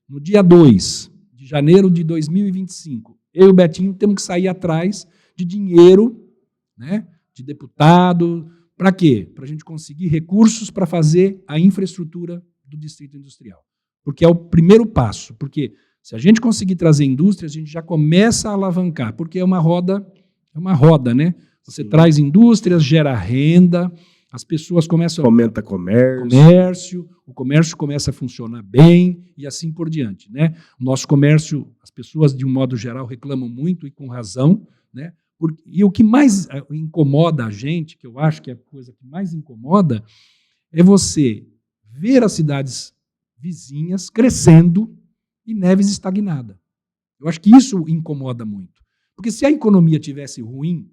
No dia 2 de janeiro de 2025, eu e o Betinho temos que sair atrás de dinheiro, né, de deputado. Para quê? Para a gente conseguir recursos para fazer a infraestrutura do Distrito Industrial. Porque é o primeiro passo. Porque se a gente conseguir trazer indústria, a gente já começa a alavancar. Porque é uma roda, né? Você traz indústrias, gera renda, as pessoas começam... Fomenta comércio. O comércio começa a funcionar bem e assim por diante. Né? O nosso comércio, as pessoas, de um modo geral, reclamam muito e com razão, né? E o que mais incomoda a gente, que eu acho que é a coisa que mais incomoda, é você ver as cidades vizinhas crescendo e Neves estagnada. Eu acho que isso incomoda muito. Porque se a economia tivesse ruim,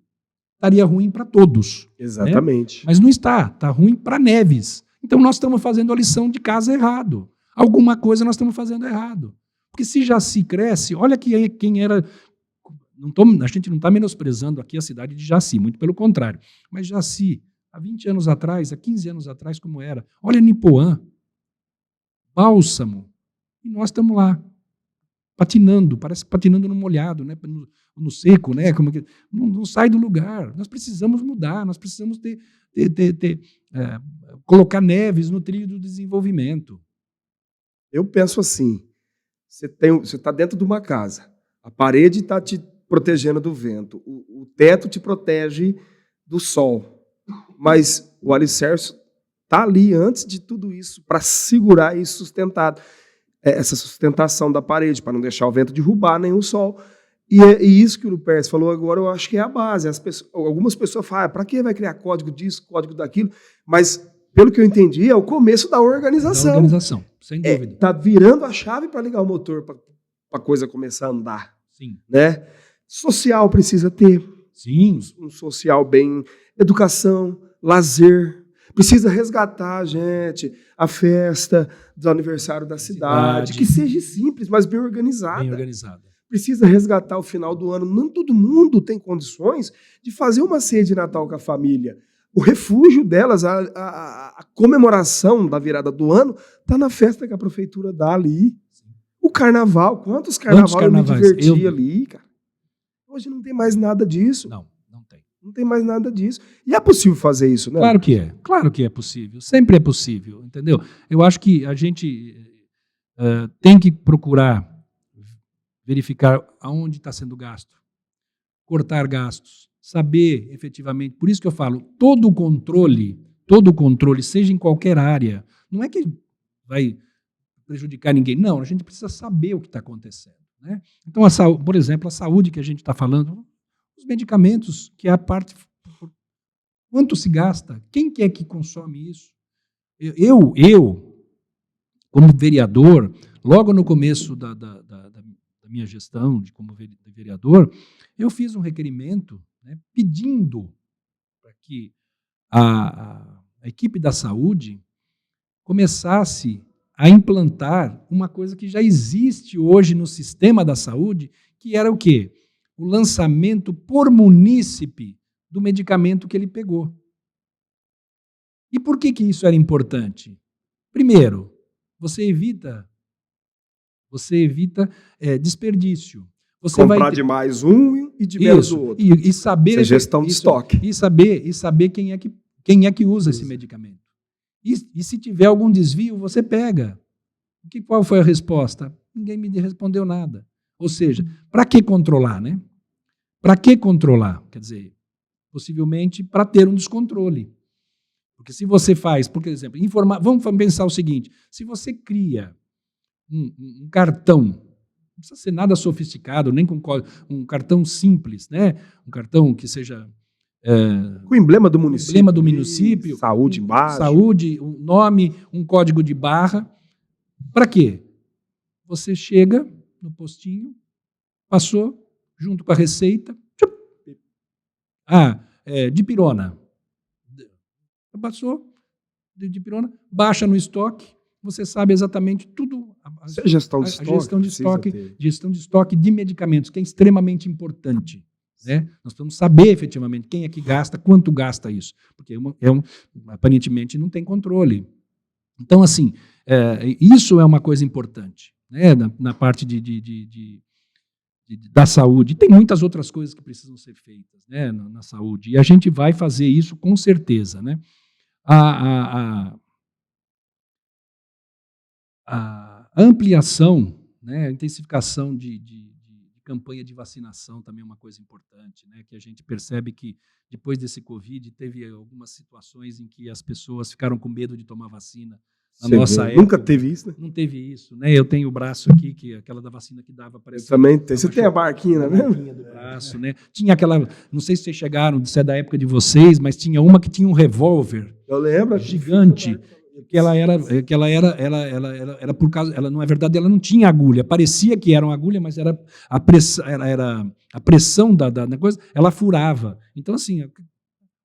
estaria ruim para todos. Exatamente. Né? Mas não está ruim para Neves. Então nós estamos fazendo a lição de casa errado. Alguma coisa nós estamos fazendo errado. Porque se Jaci cresce, olha quem era... a gente não está menosprezando aqui a cidade de Jaci, muito pelo contrário. Mas Jaci, há 20 anos atrás, há 15 anos atrás, como era? Olha Nipoã, Bálsamo, e nós estamos lá, patinando, parece patinando no molhado, né? no seco, né? Não sai do lugar. Nós precisamos mudar, nós precisamos colocar Neves no trilho do desenvolvimento. Eu penso assim, você está dentro de uma casa, a parede está te protegendo do vento, o teto te protege do sol, mas o alicerce está ali antes de tudo isso para segurar e sustentar essa sustentação da parede, para não deixar o vento derrubar nem o sol. E isso que o Lupercio falou agora, eu acho que é a base. Algumas pessoas falam, para que vai criar código disso, código daquilo? Mas, pelo que eu entendi, é o começo da organização. Da organização, sem dúvida. Está virando a chave para ligar o motor, para a coisa começar a andar. Sim. Né? Social precisa ter. Sim. Um social bem... Educação, lazer. Precisa resgatar, gente, a festa do aniversário da cidade, que seja simples, mas bem organizada. Bem organizada. Precisa resgatar o final do ano. Não todo mundo tem condições de fazer uma ceia de Natal com a família. O refúgio delas, a comemoração da virada do ano, está na festa que a prefeitura dá ali. O carnaval, quantos carnavais eu me diverti ali, cara. Hoje não tem mais nada disso. Não tem. Não tem mais nada disso. E é possível fazer isso, né? Claro que é possível. Sempre é possível, entendeu? Eu acho que a gente tem que procurar verificar aonde está sendo gasto, cortar gastos, saber efetivamente. Por isso que eu falo, todo o controle, seja em qualquer área, não é que vai prejudicar ninguém. Não, a gente precisa saber o que está acontecendo, né? Então, por exemplo, a saúde que a gente está falando, os medicamentos, que é a parte... Quanto se gasta? Quem que é que consome isso? Eu como vereador, logo no começo da minha gestão como vereador, eu fiz um requerimento, né, pedindo para que a equipe da saúde começasse a implantar uma coisa que já existe hoje no sistema da saúde, que era o quê? O lançamento por munícipe do medicamento que ele pegou. E por que isso era importante? Primeiro, você evita desperdício. Você comprar de mais um e de menos o outro. E saber gestão de estoque. E saber quem é que usa esse medicamento. E se tiver algum desvio, você pega. Qual foi a resposta? Ninguém me respondeu nada. Ou seja, para que controlar, né? Para que controlar? Quer dizer, possivelmente para ter um descontrole. Porque se você faz, por exemplo, vamos pensar o seguinte, se você cria um cartão, não precisa ser nada sofisticado, nem com um cartão simples, né? Um cartão que seja... com o emblema do município. Saúde embaixo. Saúde, um nome, um código de barra. Para quê? Você chega no postinho, passou, junto com a receita, dipirona. Passou, dipirona, baixa no estoque, você sabe exatamente tudo. A gestão de estoque de medicamentos, que é extremamente importante. Né? Nós precisamos saber efetivamente quem é que gasta, quanto gasta isso, porque aparentemente não tem controle. Então, assim, isso é uma coisa importante, né? Na parte da saúde. Tem muitas outras coisas que precisam ser feitas, né, na saúde, e a gente vai fazer isso com certeza. Né? A ampliação, né, a intensificação de campanha de vacinação também é uma coisa importante, né, que a gente percebe que depois desse Covid teve algumas situações em que as pessoas ficaram com medo de tomar vacina. Na nossa época, nunca teve isso, né? Não teve isso, né? Eu tenho o braço aqui, que é aquela da vacina que dava, parece. Também tem. Você tem a barquinha, né? Do braço, né? Tinha aquela, não sei se vocês chegaram, se é da época de vocês, mas tinha uma que tinha um revólver. Eu lembro. Gigante. Que ela era por causa, ela na verdade ela não tinha agulha, parecia que era uma agulha, mas era a pressão da coisa, ela furava. Então assim,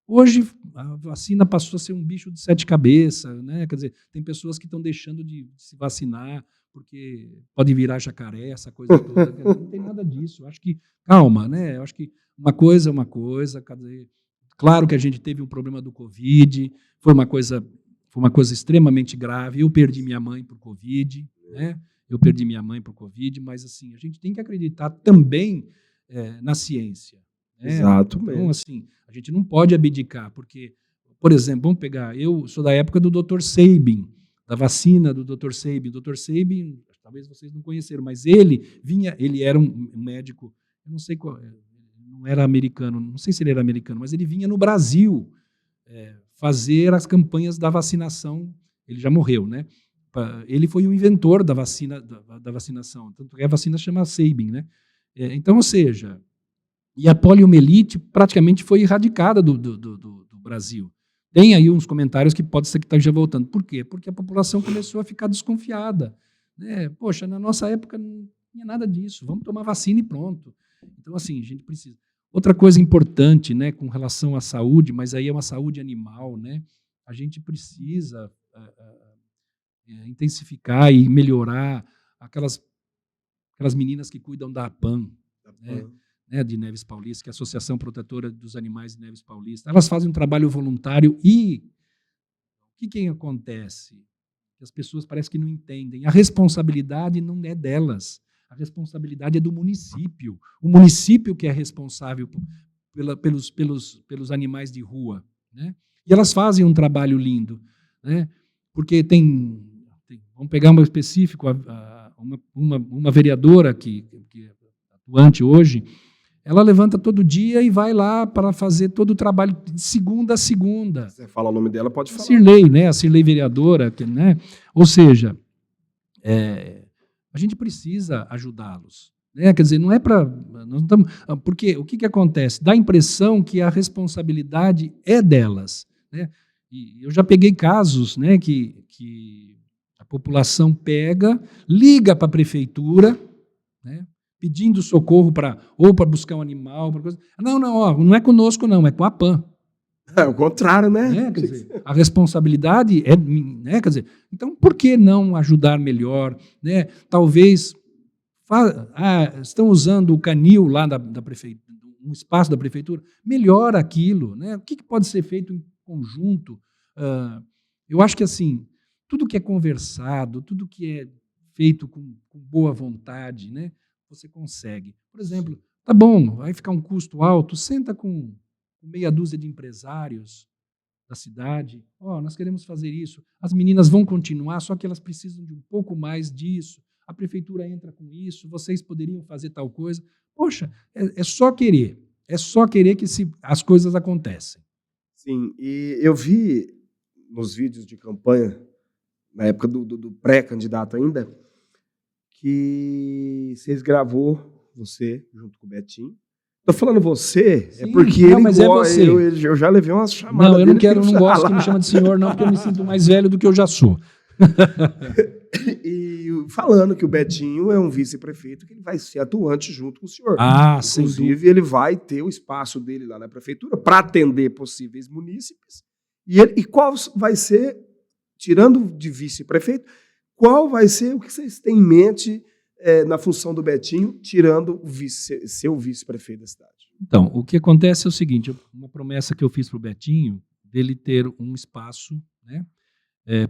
hoje a vacina passou a ser um bicho de 7 cabeças, né? Quer dizer, tem pessoas que estão deixando de se vacinar porque pode virar jacaré, essa coisa toda. Não tem nada disso. Eu acho que calma, né? Eu acho que uma coisa é uma coisa. Quer dizer, claro que a gente teve um problema do Covid, foi uma coisa extremamente grave. Eu perdi minha mãe por Covid, né? Mas assim, a gente tem que acreditar também na ciência. Né? Exato. Então, assim, a gente não pode abdicar, porque, por exemplo, vamos pegar, eu sou da época do Dr. Sabin, da vacina do Dr. Sabin. O Dr. Sabin, talvez vocês não conheceram, mas ele era um médico, eu não sei qual, não era americano, não sei se ele era americano, mas ele vinha no Brasil fazer as campanhas da vacinação. Ele já morreu, né? Ele foi o inventor da vacinação, tanto que a vacina se chama Sabin, né? Então, ou seja, e a poliomielite praticamente foi erradicada do Brasil. Tem aí uns comentários que pode ser que esteja voltando. Por quê? Porque a população começou a ficar desconfiada. Né? Poxa, na nossa época não tinha nada disso, vamos tomar vacina e pronto. Então, assim, a gente precisa... Outra coisa importante, né, com relação à saúde, mas aí é uma saúde animal, né? a gente precisa intensificar e melhorar aquelas meninas que cuidam da APAM, né, de Neves Paulista, que é a Associação Protetora dos Animais de Neves Paulista. Elas fazem um trabalho voluntário e o que acontece? As pessoas parecem que não entendem. A responsabilidade não é delas. A responsabilidade é do município. O município que é responsável pelos animais de rua, né? E elas fazem um trabalho lindo, né? Porque vamos pegar um específico, uma vereadora que é atuante hoje, ela levanta todo dia e vai lá para fazer todo o trabalho de segunda a segunda. Se você fala o nome dela, pode falar. Cirlei, né? A Cirlei vereadora, né? Ou seja, a gente precisa ajudá-los, né? Quer dizer, não é para... Porque o que acontece? Dá a impressão que a responsabilidade é delas, né? E eu já peguei casos, né, que a população liga para a prefeitura, né, pedindo socorro para buscar um animal, coisa. Não é conosco, não, é com a APAM. É o contrário, né? Quer dizer, a responsabilidade é minha, né? Quer dizer, então por que não ajudar melhor, né? Talvez estão usando o canil lá da prefeitura, um espaço da prefeitura, melhora aquilo, né? O que pode ser feito em conjunto? Eu acho que assim, tudo que é conversado, tudo que é feito com boa vontade, né? Você consegue. Por exemplo, tá bom, vai ficar um custo alto, senta com meia dúzia de empresários da cidade, nós queremos fazer isso, as meninas vão continuar, só que elas precisam de um pouco mais disso, a prefeitura entra com isso, vocês poderiam fazer tal coisa. Poxa, é só querer que as coisas acontecem. Sim, e eu vi nos vídeos de campanha, na época do pré-candidato ainda, que vocês gravou você junto com o Betinho. Tô falando você, sim, é porque mas é você. Eu já levei umas chamadas. Não, eu não gosto que me chama de senhor, não, porque eu me sinto mais velho do que eu já sou. E falando que o Betinho é um vice-prefeito que ele vai ser atuante junto com o senhor. Inclusive, ele vai ter o espaço dele lá na prefeitura para atender possíveis munícipes. E qual vai ser, tirando de vice-prefeito, qual vai ser o que vocês têm em mente na função do Betinho, tirando seu vice-prefeito da cidade? Então, o que acontece é o seguinte, uma promessa que eu fiz para o Betinho, dele ter um espaço, né?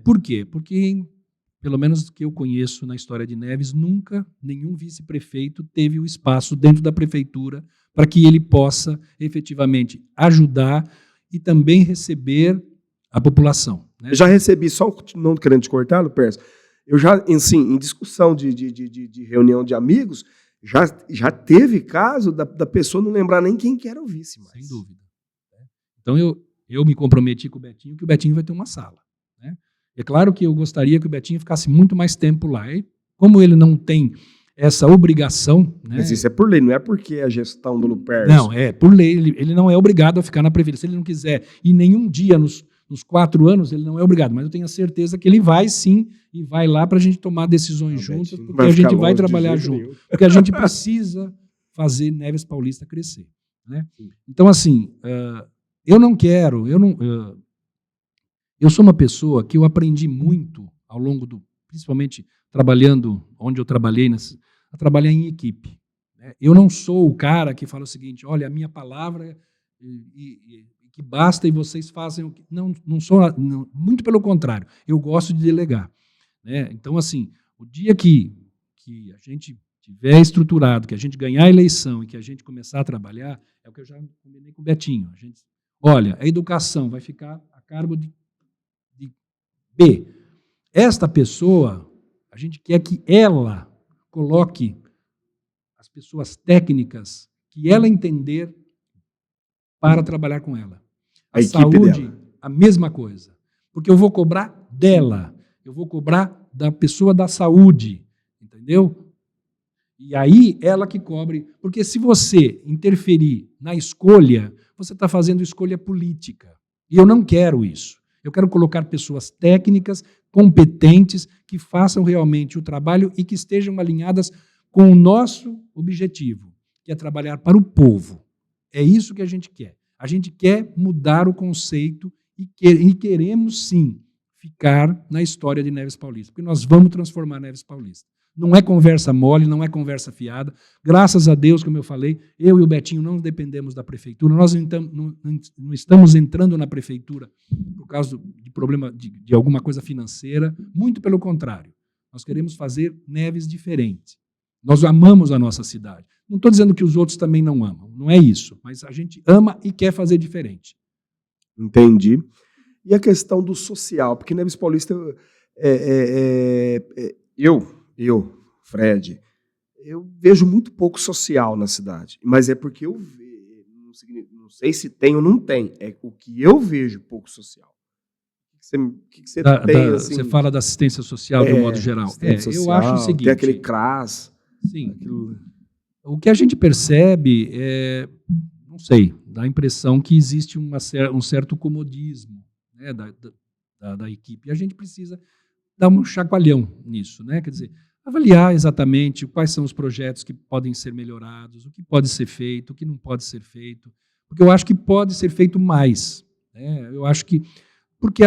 Por quê? Porque, pelo menos que eu conheço na história de Neves, nunca nenhum vice-prefeito teve o espaço dentro da prefeitura para que ele possa efetivamente ajudar e também receber a população, né? Eu já recebi, só não querendo te cortar, Lupercio, eu já, assim, em discussão de reunião de amigos, já teve caso da pessoa não lembrar nem quem que era o vice. Sem dúvida. Então, eu me comprometi com o Betinho que o Betinho vai ter uma sala, né? É claro que eu gostaria que o Betinho ficasse muito mais tempo lá. E como ele não tem essa obrigação... Né? Mas isso é por lei, não é porque é a gestão do Lupercio. Não, por lei. Ele não é obrigado a ficar na prefeitura. Se ele não quiser ir nenhum dia nos 4 anos, ele não é obrigado. Mas eu tenho a certeza que ele vai sim, e vai lá para a gente tomar decisões juntas, porque a gente vai trabalhar junto. Porque a gente precisa fazer Neves Paulista crescer, né? Então, assim, eu sou uma pessoa que eu aprendi muito ao longo principalmente trabalhando onde eu trabalhei, a trabalhar em equipe, né? Eu não sou o cara que fala o seguinte, olha, a minha palavra que basta e vocês fazem o que... Não sou, muito pelo contrário, eu gosto de delegar, né? Então, assim, o dia que a gente tiver estruturado, que a gente ganhar a eleição e que a gente começar a trabalhar, é o que eu já combinei com o Betinho. Olha, a educação vai ficar a cargo de B. Esta pessoa, a gente quer que ela coloque as pessoas técnicas que ela entender para trabalhar com ela. A saúde, dela. A mesma coisa. Porque eu vou cobrar dela, eu vou cobrar da pessoa da saúde, entendeu? E aí ela que cobre, porque se você interferir na escolha, você está fazendo escolha política. E eu não quero isso. Eu quero colocar pessoas técnicas, competentes, que façam realmente o trabalho e que estejam alinhadas com o nosso objetivo, que é trabalhar para o povo. É isso que a gente quer. A gente quer mudar o conceito e queremos, sim, ficar na história de Neves Paulista, porque nós vamos transformar Neves Paulista. Não é conversa mole, não é conversa fiada. Graças a Deus, como eu falei, eu e o Betinho não dependemos da prefeitura, nós não estamos entrando na prefeitura por causa de problema de alguma coisa financeira, muito pelo contrário. Nós queremos fazer Neves diferente. Nós amamos a nossa cidade. Não estou dizendo que os outros também não amam, não é isso, mas a gente ama e quer fazer diferente. Entendi. E a questão do social, porque Neves Paulista, Fred, eu vejo muito pouco social na cidade, mas é porque eu vejo, não sei se tem ou não tem, é o que eu vejo pouco social. O que você tem, assim? Você fala da assistência social de um modo geral. Social, eu acho o seguinte... Tem aquele CRAS. Sim. O que a gente percebe não sei, dá a impressão que existe um certo comodismo, né, da equipe. E a gente precisa dar um chacoalhão nisso, né? Quer dizer, avaliar exatamente quais são os projetos que podem ser melhorados, o que pode ser feito, o que não pode ser feito, porque eu acho que pode ser feito mais, né? Eu acho que porque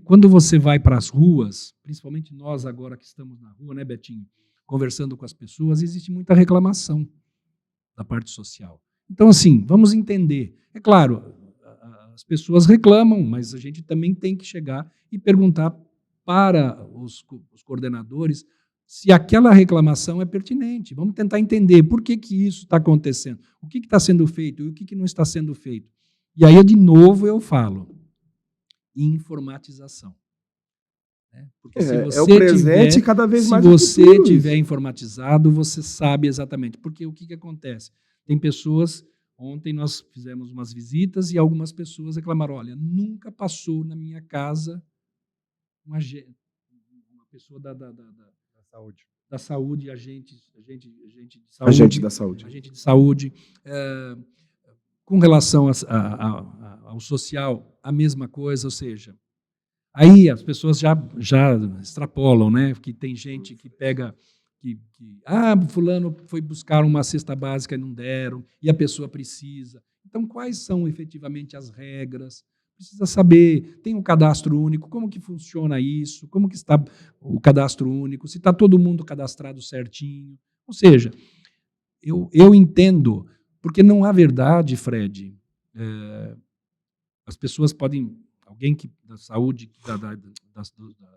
quando você vai para as ruas, principalmente nós agora que estamos na rua, né, Betinho, conversando com as pessoas, existe muita reclamação da parte social. Então, assim, vamos entender. É claro, as pessoas reclamam, mas a gente também tem que chegar e perguntar para os coordenadores se aquela reclamação é pertinente. Vamos tentar entender por que isso está acontecendo, o que está sendo feito e o que não está sendo feito. E aí, de novo, eu falo, informatização. Porque se você o presente cada vez mais. Se você estiver informatizado, você sabe exatamente. Porque o que acontece? Tem pessoas, ontem nós fizemos umas visitas e algumas pessoas reclamaram, olha, nunca passou na minha casa uma pessoa da saúde. Da saúde, agente de saúde. Agente da saúde. Agente de saúde. Com relação ao social, a mesma coisa, ou seja, aí as pessoas já extrapolam, né? Que tem gente que pega, fulano foi buscar uma cesta básica e não deram, e a pessoa precisa. Então, quais são efetivamente as regras? Precisa saber, tem um cadastro único, como que funciona isso, como que está o cadastro único, se está todo mundo cadastrado certinho. Ou seja, eu entendo, porque não há verdade, Fred, as pessoas podem... Alguém da saúde,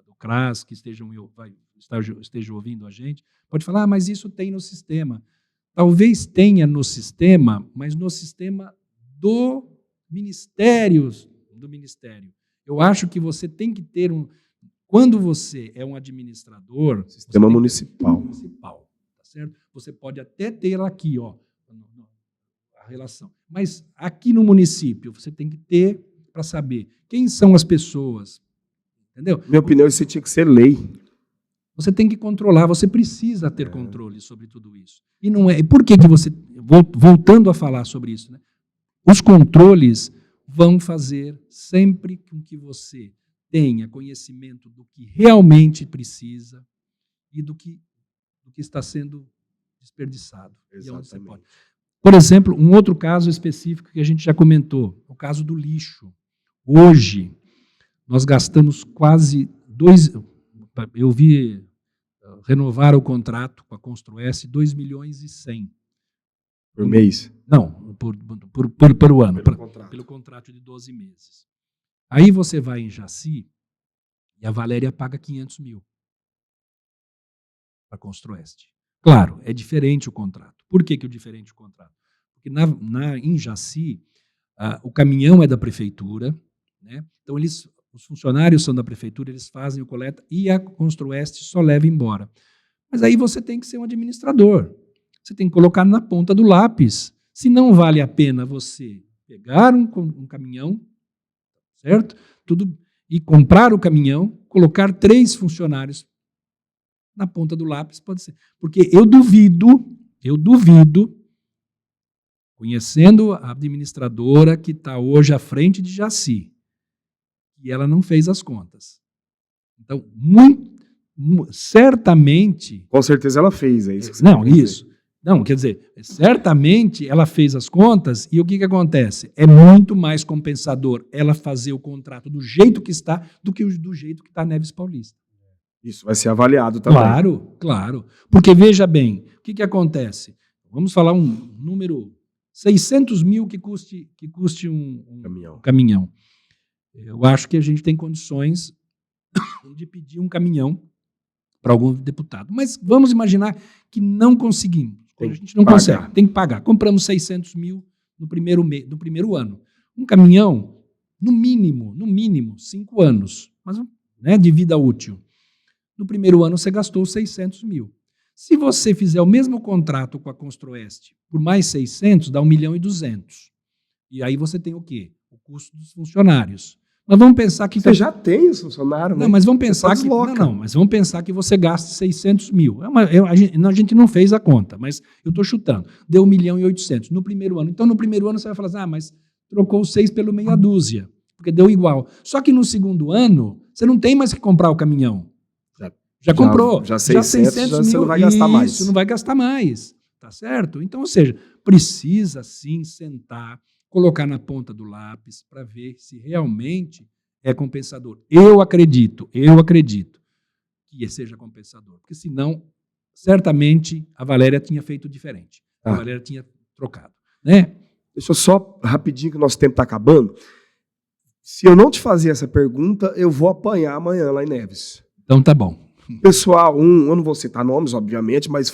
do CRAS, que esteja ouvindo a gente, pode falar, mas isso tem no sistema. Talvez tenha no sistema, mas no sistema do Ministério. Eu acho que você tem que ter quando você é um administrador... Sistema municipal. Tá certo? Você pode até ter aqui, ó, a relação. Mas aqui no município, você tem que ter para saber quem são as pessoas, entendeu? Minha opinião, isso tinha que ser lei. Você tem que controlar, você precisa ter controle sobre tudo isso. E não é. Por que você, voltando a falar sobre isso, né? Os controles vão fazer sempre com que você tenha conhecimento do que realmente precisa e do que está sendo desperdiçado. E onde você pode. Por exemplo, um outro caso específico que a gente já comentou, o caso do lixo. Hoje, nós gastamos quase eu vi renovar o contrato com a Construesse, 2 milhões e 100. Por mês? Não, por ano, pelo contrato de 12 meses. Aí você vai em Jaci e a Valéria paga 500 mil para a Construeste. Claro, é diferente o contrato. Por que é diferente o contrato? Porque em Jaci, o caminhão é da prefeitura, né? Então os funcionários são da prefeitura, eles fazem o coleta e a Construeste só leva embora. Mas aí você tem que ser um administrador. Você tem que colocar na ponta do lápis. Se não vale a pena você pegar um caminhão, certo? E comprar o caminhão, colocar 3 funcionários na ponta do lápis, pode ser. Porque eu duvido, conhecendo a administradora que está hoje à frente de Jaci, e ela não fez as contas. Então, certamente... Com certeza ela fez, é isso que você Não, isso. Não, quer dizer, certamente ela fez as contas e o que acontece? É muito mais compensador ela fazer o contrato do jeito que está do que do jeito que está a Neves Paulista. Isso vai ser avaliado também. Claro, claro. Porque veja bem, o que acontece? Vamos falar um número 600 mil que custe um caminhão. Eu acho que a gente tem condições de pedir um caminhão para algum deputado. Mas vamos imaginar que não conseguimos. A gente não consegue, tem que pagar. Compramos 600 mil no primeiro ano. Um caminhão, no mínimo, 5 anos, mas, né, de vida útil. No primeiro ano você gastou 600 mil. Se você fizer o mesmo contrato com a Construeste por mais 600, dá 1.200.000. E aí você tem o quê? O custo dos funcionários. Mas vamos pensar que... Você já tem os funcionários, né? Não, mas vamos pensar que... mas vamos pensar que você gaste 600 mil. A gente não fez a conta, mas eu estou chutando. Deu 1.800.000 no primeiro ano. Então, no primeiro ano você vai falar assim, mas trocou 6 pelo meia dúzia, porque deu igual. Só que no segundo ano, você não tem mais que comprar o caminhão. Já comprou. Já 600 mil, você não vai gastar mais. Isso, não vai gastar mais. Tá certo? Então, ou seja, precisa sim sentar, colocar na ponta do lápis para ver se realmente é compensador. Eu acredito que seja compensador, porque senão, certamente, a Valéria tinha feito diferente. A Valéria tinha trocado. Né? Deixa eu só, rapidinho, que o nosso tempo está acabando. Se eu não te fazer essa pergunta, eu vou apanhar amanhã lá em Neves. Então tá bom. Pessoal, eu não vou citar nomes, obviamente, mas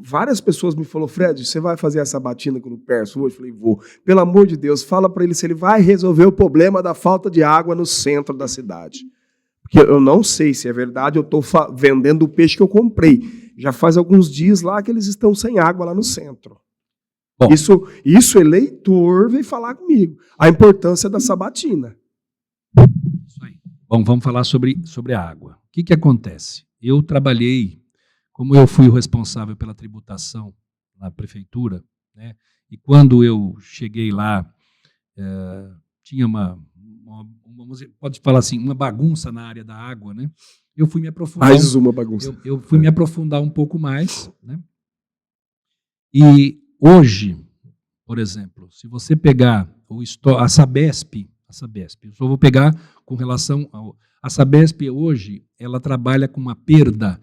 várias pessoas me falaram, Fred, você vai fazer essa batina com o Perso hoje? Eu falei, vou. Pelo amor de Deus, fala para ele se ele vai resolver o problema da falta de água no centro da cidade. Porque eu não sei se é verdade, eu estou vendendo o peixe que eu comprei. Já faz alguns dias lá que eles estão sem água lá no centro. Bom, isso eleitor veio falar comigo. A importância da sabatina. Isso aí. Bom, vamos falar sobre a água. O que acontece? Eu trabalhei, como eu fui o responsável pela tributação na prefeitura, né, e quando eu cheguei lá, tinha pode falar assim, uma bagunça na área da água, né? Eu fui me aprofundar. Mais uma bagunça. Eu fui me aprofundar um pouco mais, né? E hoje, por exemplo, se você pegar a Sabesp, eu só vou pegar com relação a Sabesp hoje, ela trabalha com uma perda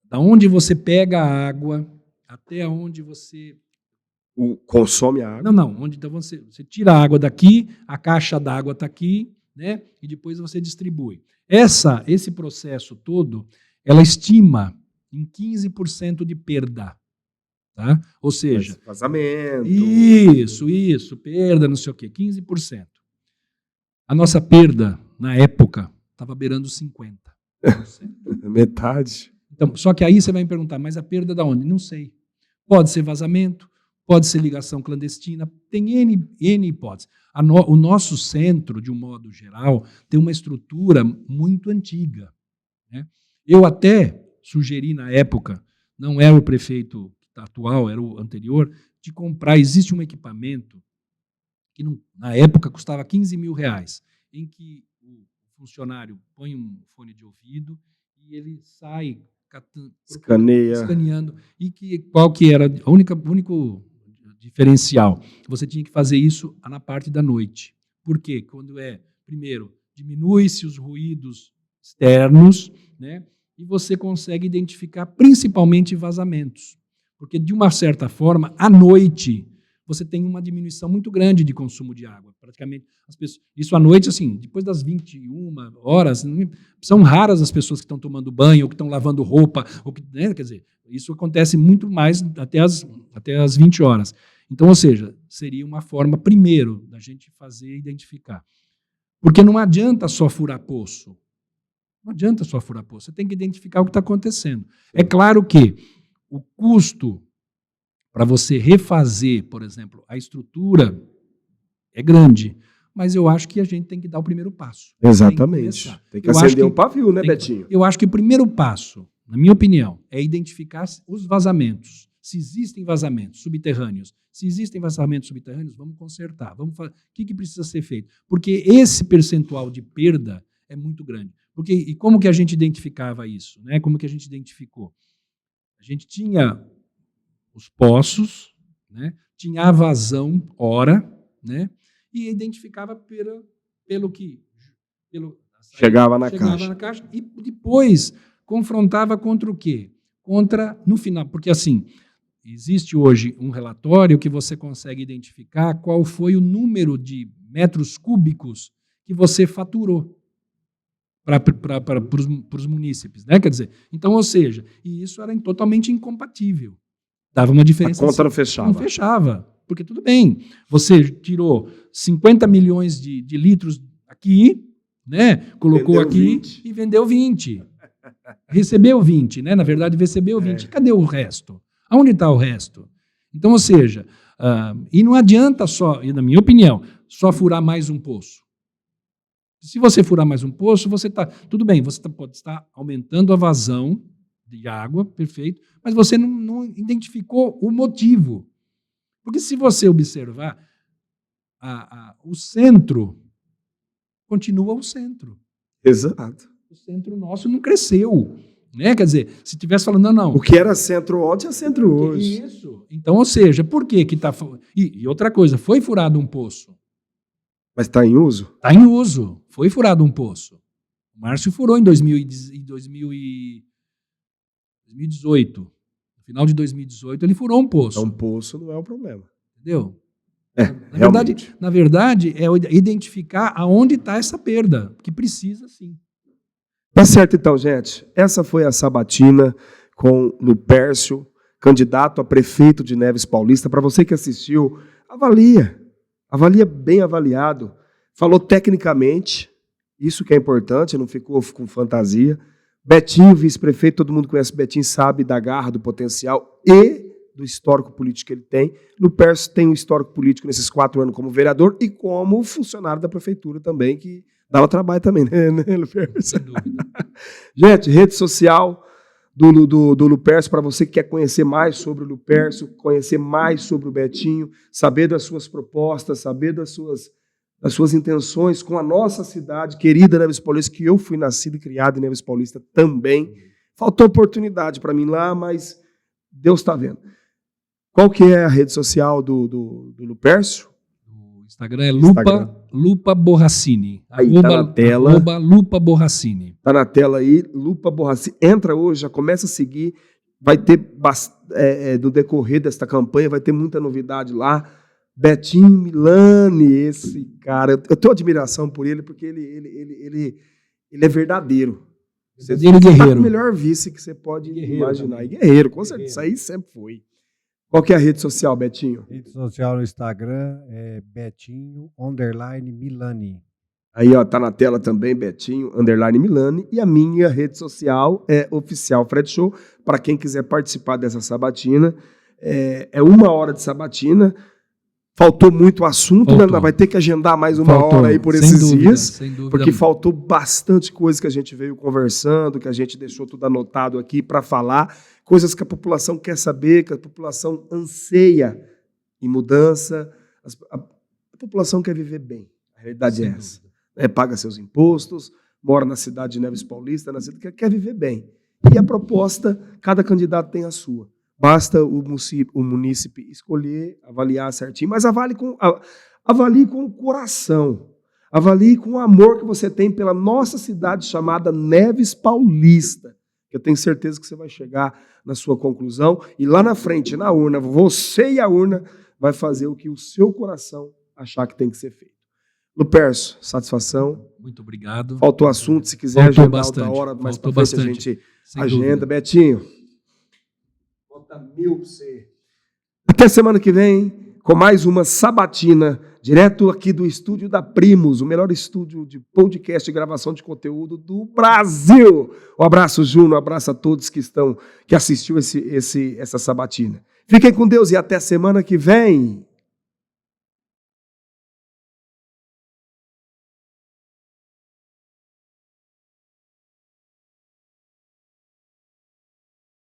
da onde você pega a água até onde você... consome a água? Não. Então você tira a água daqui, a caixa d'água está aqui, né? E depois você distribui. Esse processo todo, ela estima em 15% de perda. Tá? Ou seja... vazamento. Isso, perda, não sei o quê, 15%. A nossa perda, na época, estava beirando 50%. Metade. Então, só que aí você vai me perguntar, mas a perda da onde? Não sei. Pode ser vazamento, pode ser ligação clandestina, tem N hipóteses. O nosso centro, de um modo geral, tem uma estrutura muito antiga. Né? Eu até sugeri na época, não era o prefeito atual, era o anterior, de comprar, existe um equipamento que na época custava R$15 mil, em que o funcionário põe um fone de ouvido e ele sai escaneando. E qual que era o único diferencial? Você tinha que fazer isso na parte da noite. Por quê? Primeiro, diminui-se os ruídos externos, né? E você consegue identificar principalmente vazamentos. Porque, de uma certa forma, à noite, você tem uma diminuição muito grande de consumo de água. Praticamente, as pessoas, isso à noite, assim, depois das 21 horas, são raras as pessoas que estão tomando banho, ou que estão lavando roupa, né? Quer dizer, isso acontece muito mais até as 20 horas. Então, ou seja, seria uma forma, primeiro, da gente fazer identificar. Porque não adianta só furar poço. Não adianta só furar poço. Você tem que identificar o que está acontecendo. É claro que o custo para você refazer, por exemplo, a estrutura é grande, mas eu acho que a gente tem que dar o primeiro passo. Exatamente. Tem que acender o pavio, né, Betinho? Eu acho que o primeiro passo, na minha opinião, é identificar os vazamentos. Se existem vazamentos subterrâneos, vamos consertar. Vamos fazer. O que precisa ser feito? Porque esse percentual de perda é muito grande. E como que a gente identificava isso? Né? Como que a gente identificou? A gente tinha os poços, né? Tinha a vazão, hora, né? E identificava pelo que chegava na caixa. E depois confrontava contra o quê? No final, porque assim, existe hoje um relatório que você consegue identificar qual foi o número de metros cúbicos que você faturou para os munícipes, né? Quer dizer, então, ou seja, e isso era totalmente incompatível. Dava uma diferença. A conta não fechava. Não fechava, porque tudo bem, você tirou 50 milhões de litros aqui, né? Colocou vendeu aqui 20. E vendeu 20. Recebeu 20, né? Na verdade, recebeu 20. Cadê o resto? Aonde está o resto? Então, ou seja, e não adianta só, e na minha opinião, só furar mais um poço. Se você furar mais um poço, você está. Tudo bem, você pode estar aumentando a vazão de água, perfeito, mas você não identificou o motivo. Porque se você observar, o centro continua o centro. Exato. O centro nosso não cresceu. Né? Quer dizer, se estivesse falando, não. O que era centro ontem é centro hoje. Isso. Então, ou seja, por que está. E outra coisa, foi furado um poço. Mas está em uso? Está em uso. Foi furado um poço. O Márcio furou em 2018. No final de 2018, ele furou um poço. Então, um poço não é o problema. Entendeu? Na Na verdade, é identificar aonde está essa perda, que precisa sim. Tá certo, então, gente. Essa foi a sabatina com Lupercio, candidato a prefeito de Neves Paulista. Para você que assistiu, avalia bem avaliado. Falou tecnicamente, isso que é importante, não ficou com fantasia. Betinho, vice-prefeito, todo mundo conhece Betinho, sabe da garra, do potencial e do histórico político que ele tem. Lupercio tem um histórico político nesses 4 anos como vereador e como funcionário da prefeitura também, que dava trabalho também, né, Lupercio? Sem dúvida. Gente, rede social do Lupercio, para você que quer conhecer mais sobre o Lupercio, conhecer mais sobre o Betinho, saber das suas propostas, saber das suas intenções com a nossa cidade, querida Neves Paulista, que eu fui nascido e criado em Neves Paulista também. Faltou oportunidade para mim lá, mas Deus está vendo. Qual que é a rede social do Lupercio? O Instagram é Lupa Borracini. Aí tá na tela. Lupa Borracini. Tá na tela aí, Lupa Borracini. Entra hoje, já começa a seguir. Vai ter, no decorrer desta campanha, vai ter muita novidade lá. Betinho Milani, esse cara, eu tenho admiração por ele, porque ele é verdadeiro. Verdadeiro guerreiro. É o melhor vice que você pode imaginar. E guerreiro, com certeza, isso aí sempre foi. Qual que é a rede social, Betinho? Rede social no Instagram é Betinho_Milani. Aí, ó, tá na tela também, Betinho_Milani. E a minha rede social é Oficial Fred Show. Para quem quiser participar dessa sabatina, é 1 hora de sabatina. Faltou muito assunto, né? Vai ter que agendar mais uma hora aí por esses dias. Sem dúvida. Porque faltou bastante coisa que a gente veio conversando, que a gente deixou tudo anotado aqui para falar. Coisas que a população quer saber, que a população anseia em mudança. A população quer viver bem. A realidade é essa. Paga seus impostos, mora na cidade de Neves Paulista, quer viver bem. E a proposta, cada candidato tem a sua. Basta o munícipe escolher, avaliar certinho, mas avalie com o coração. Avalie com o amor que você tem pela nossa cidade chamada Neves Paulista. Eu tenho certeza que você vai chegar na sua conclusão e lá na frente, na urna, você e a urna vai fazer o que o seu coração achar que tem que ser feito. Lupercio, satisfação. Muito obrigado. Faltou assunto, se quiser agendar outra hora, mais para frente a gente agenda. Betinho, bota 1000 para você. Até semana que vem, com mais uma sabatina, direto aqui do estúdio da Primos, o melhor estúdio de podcast e gravação de conteúdo do Brasil. Um abraço, Juno, um abraço a todos que assistiu essa sabatina. Fiquem com Deus e até semana que vem.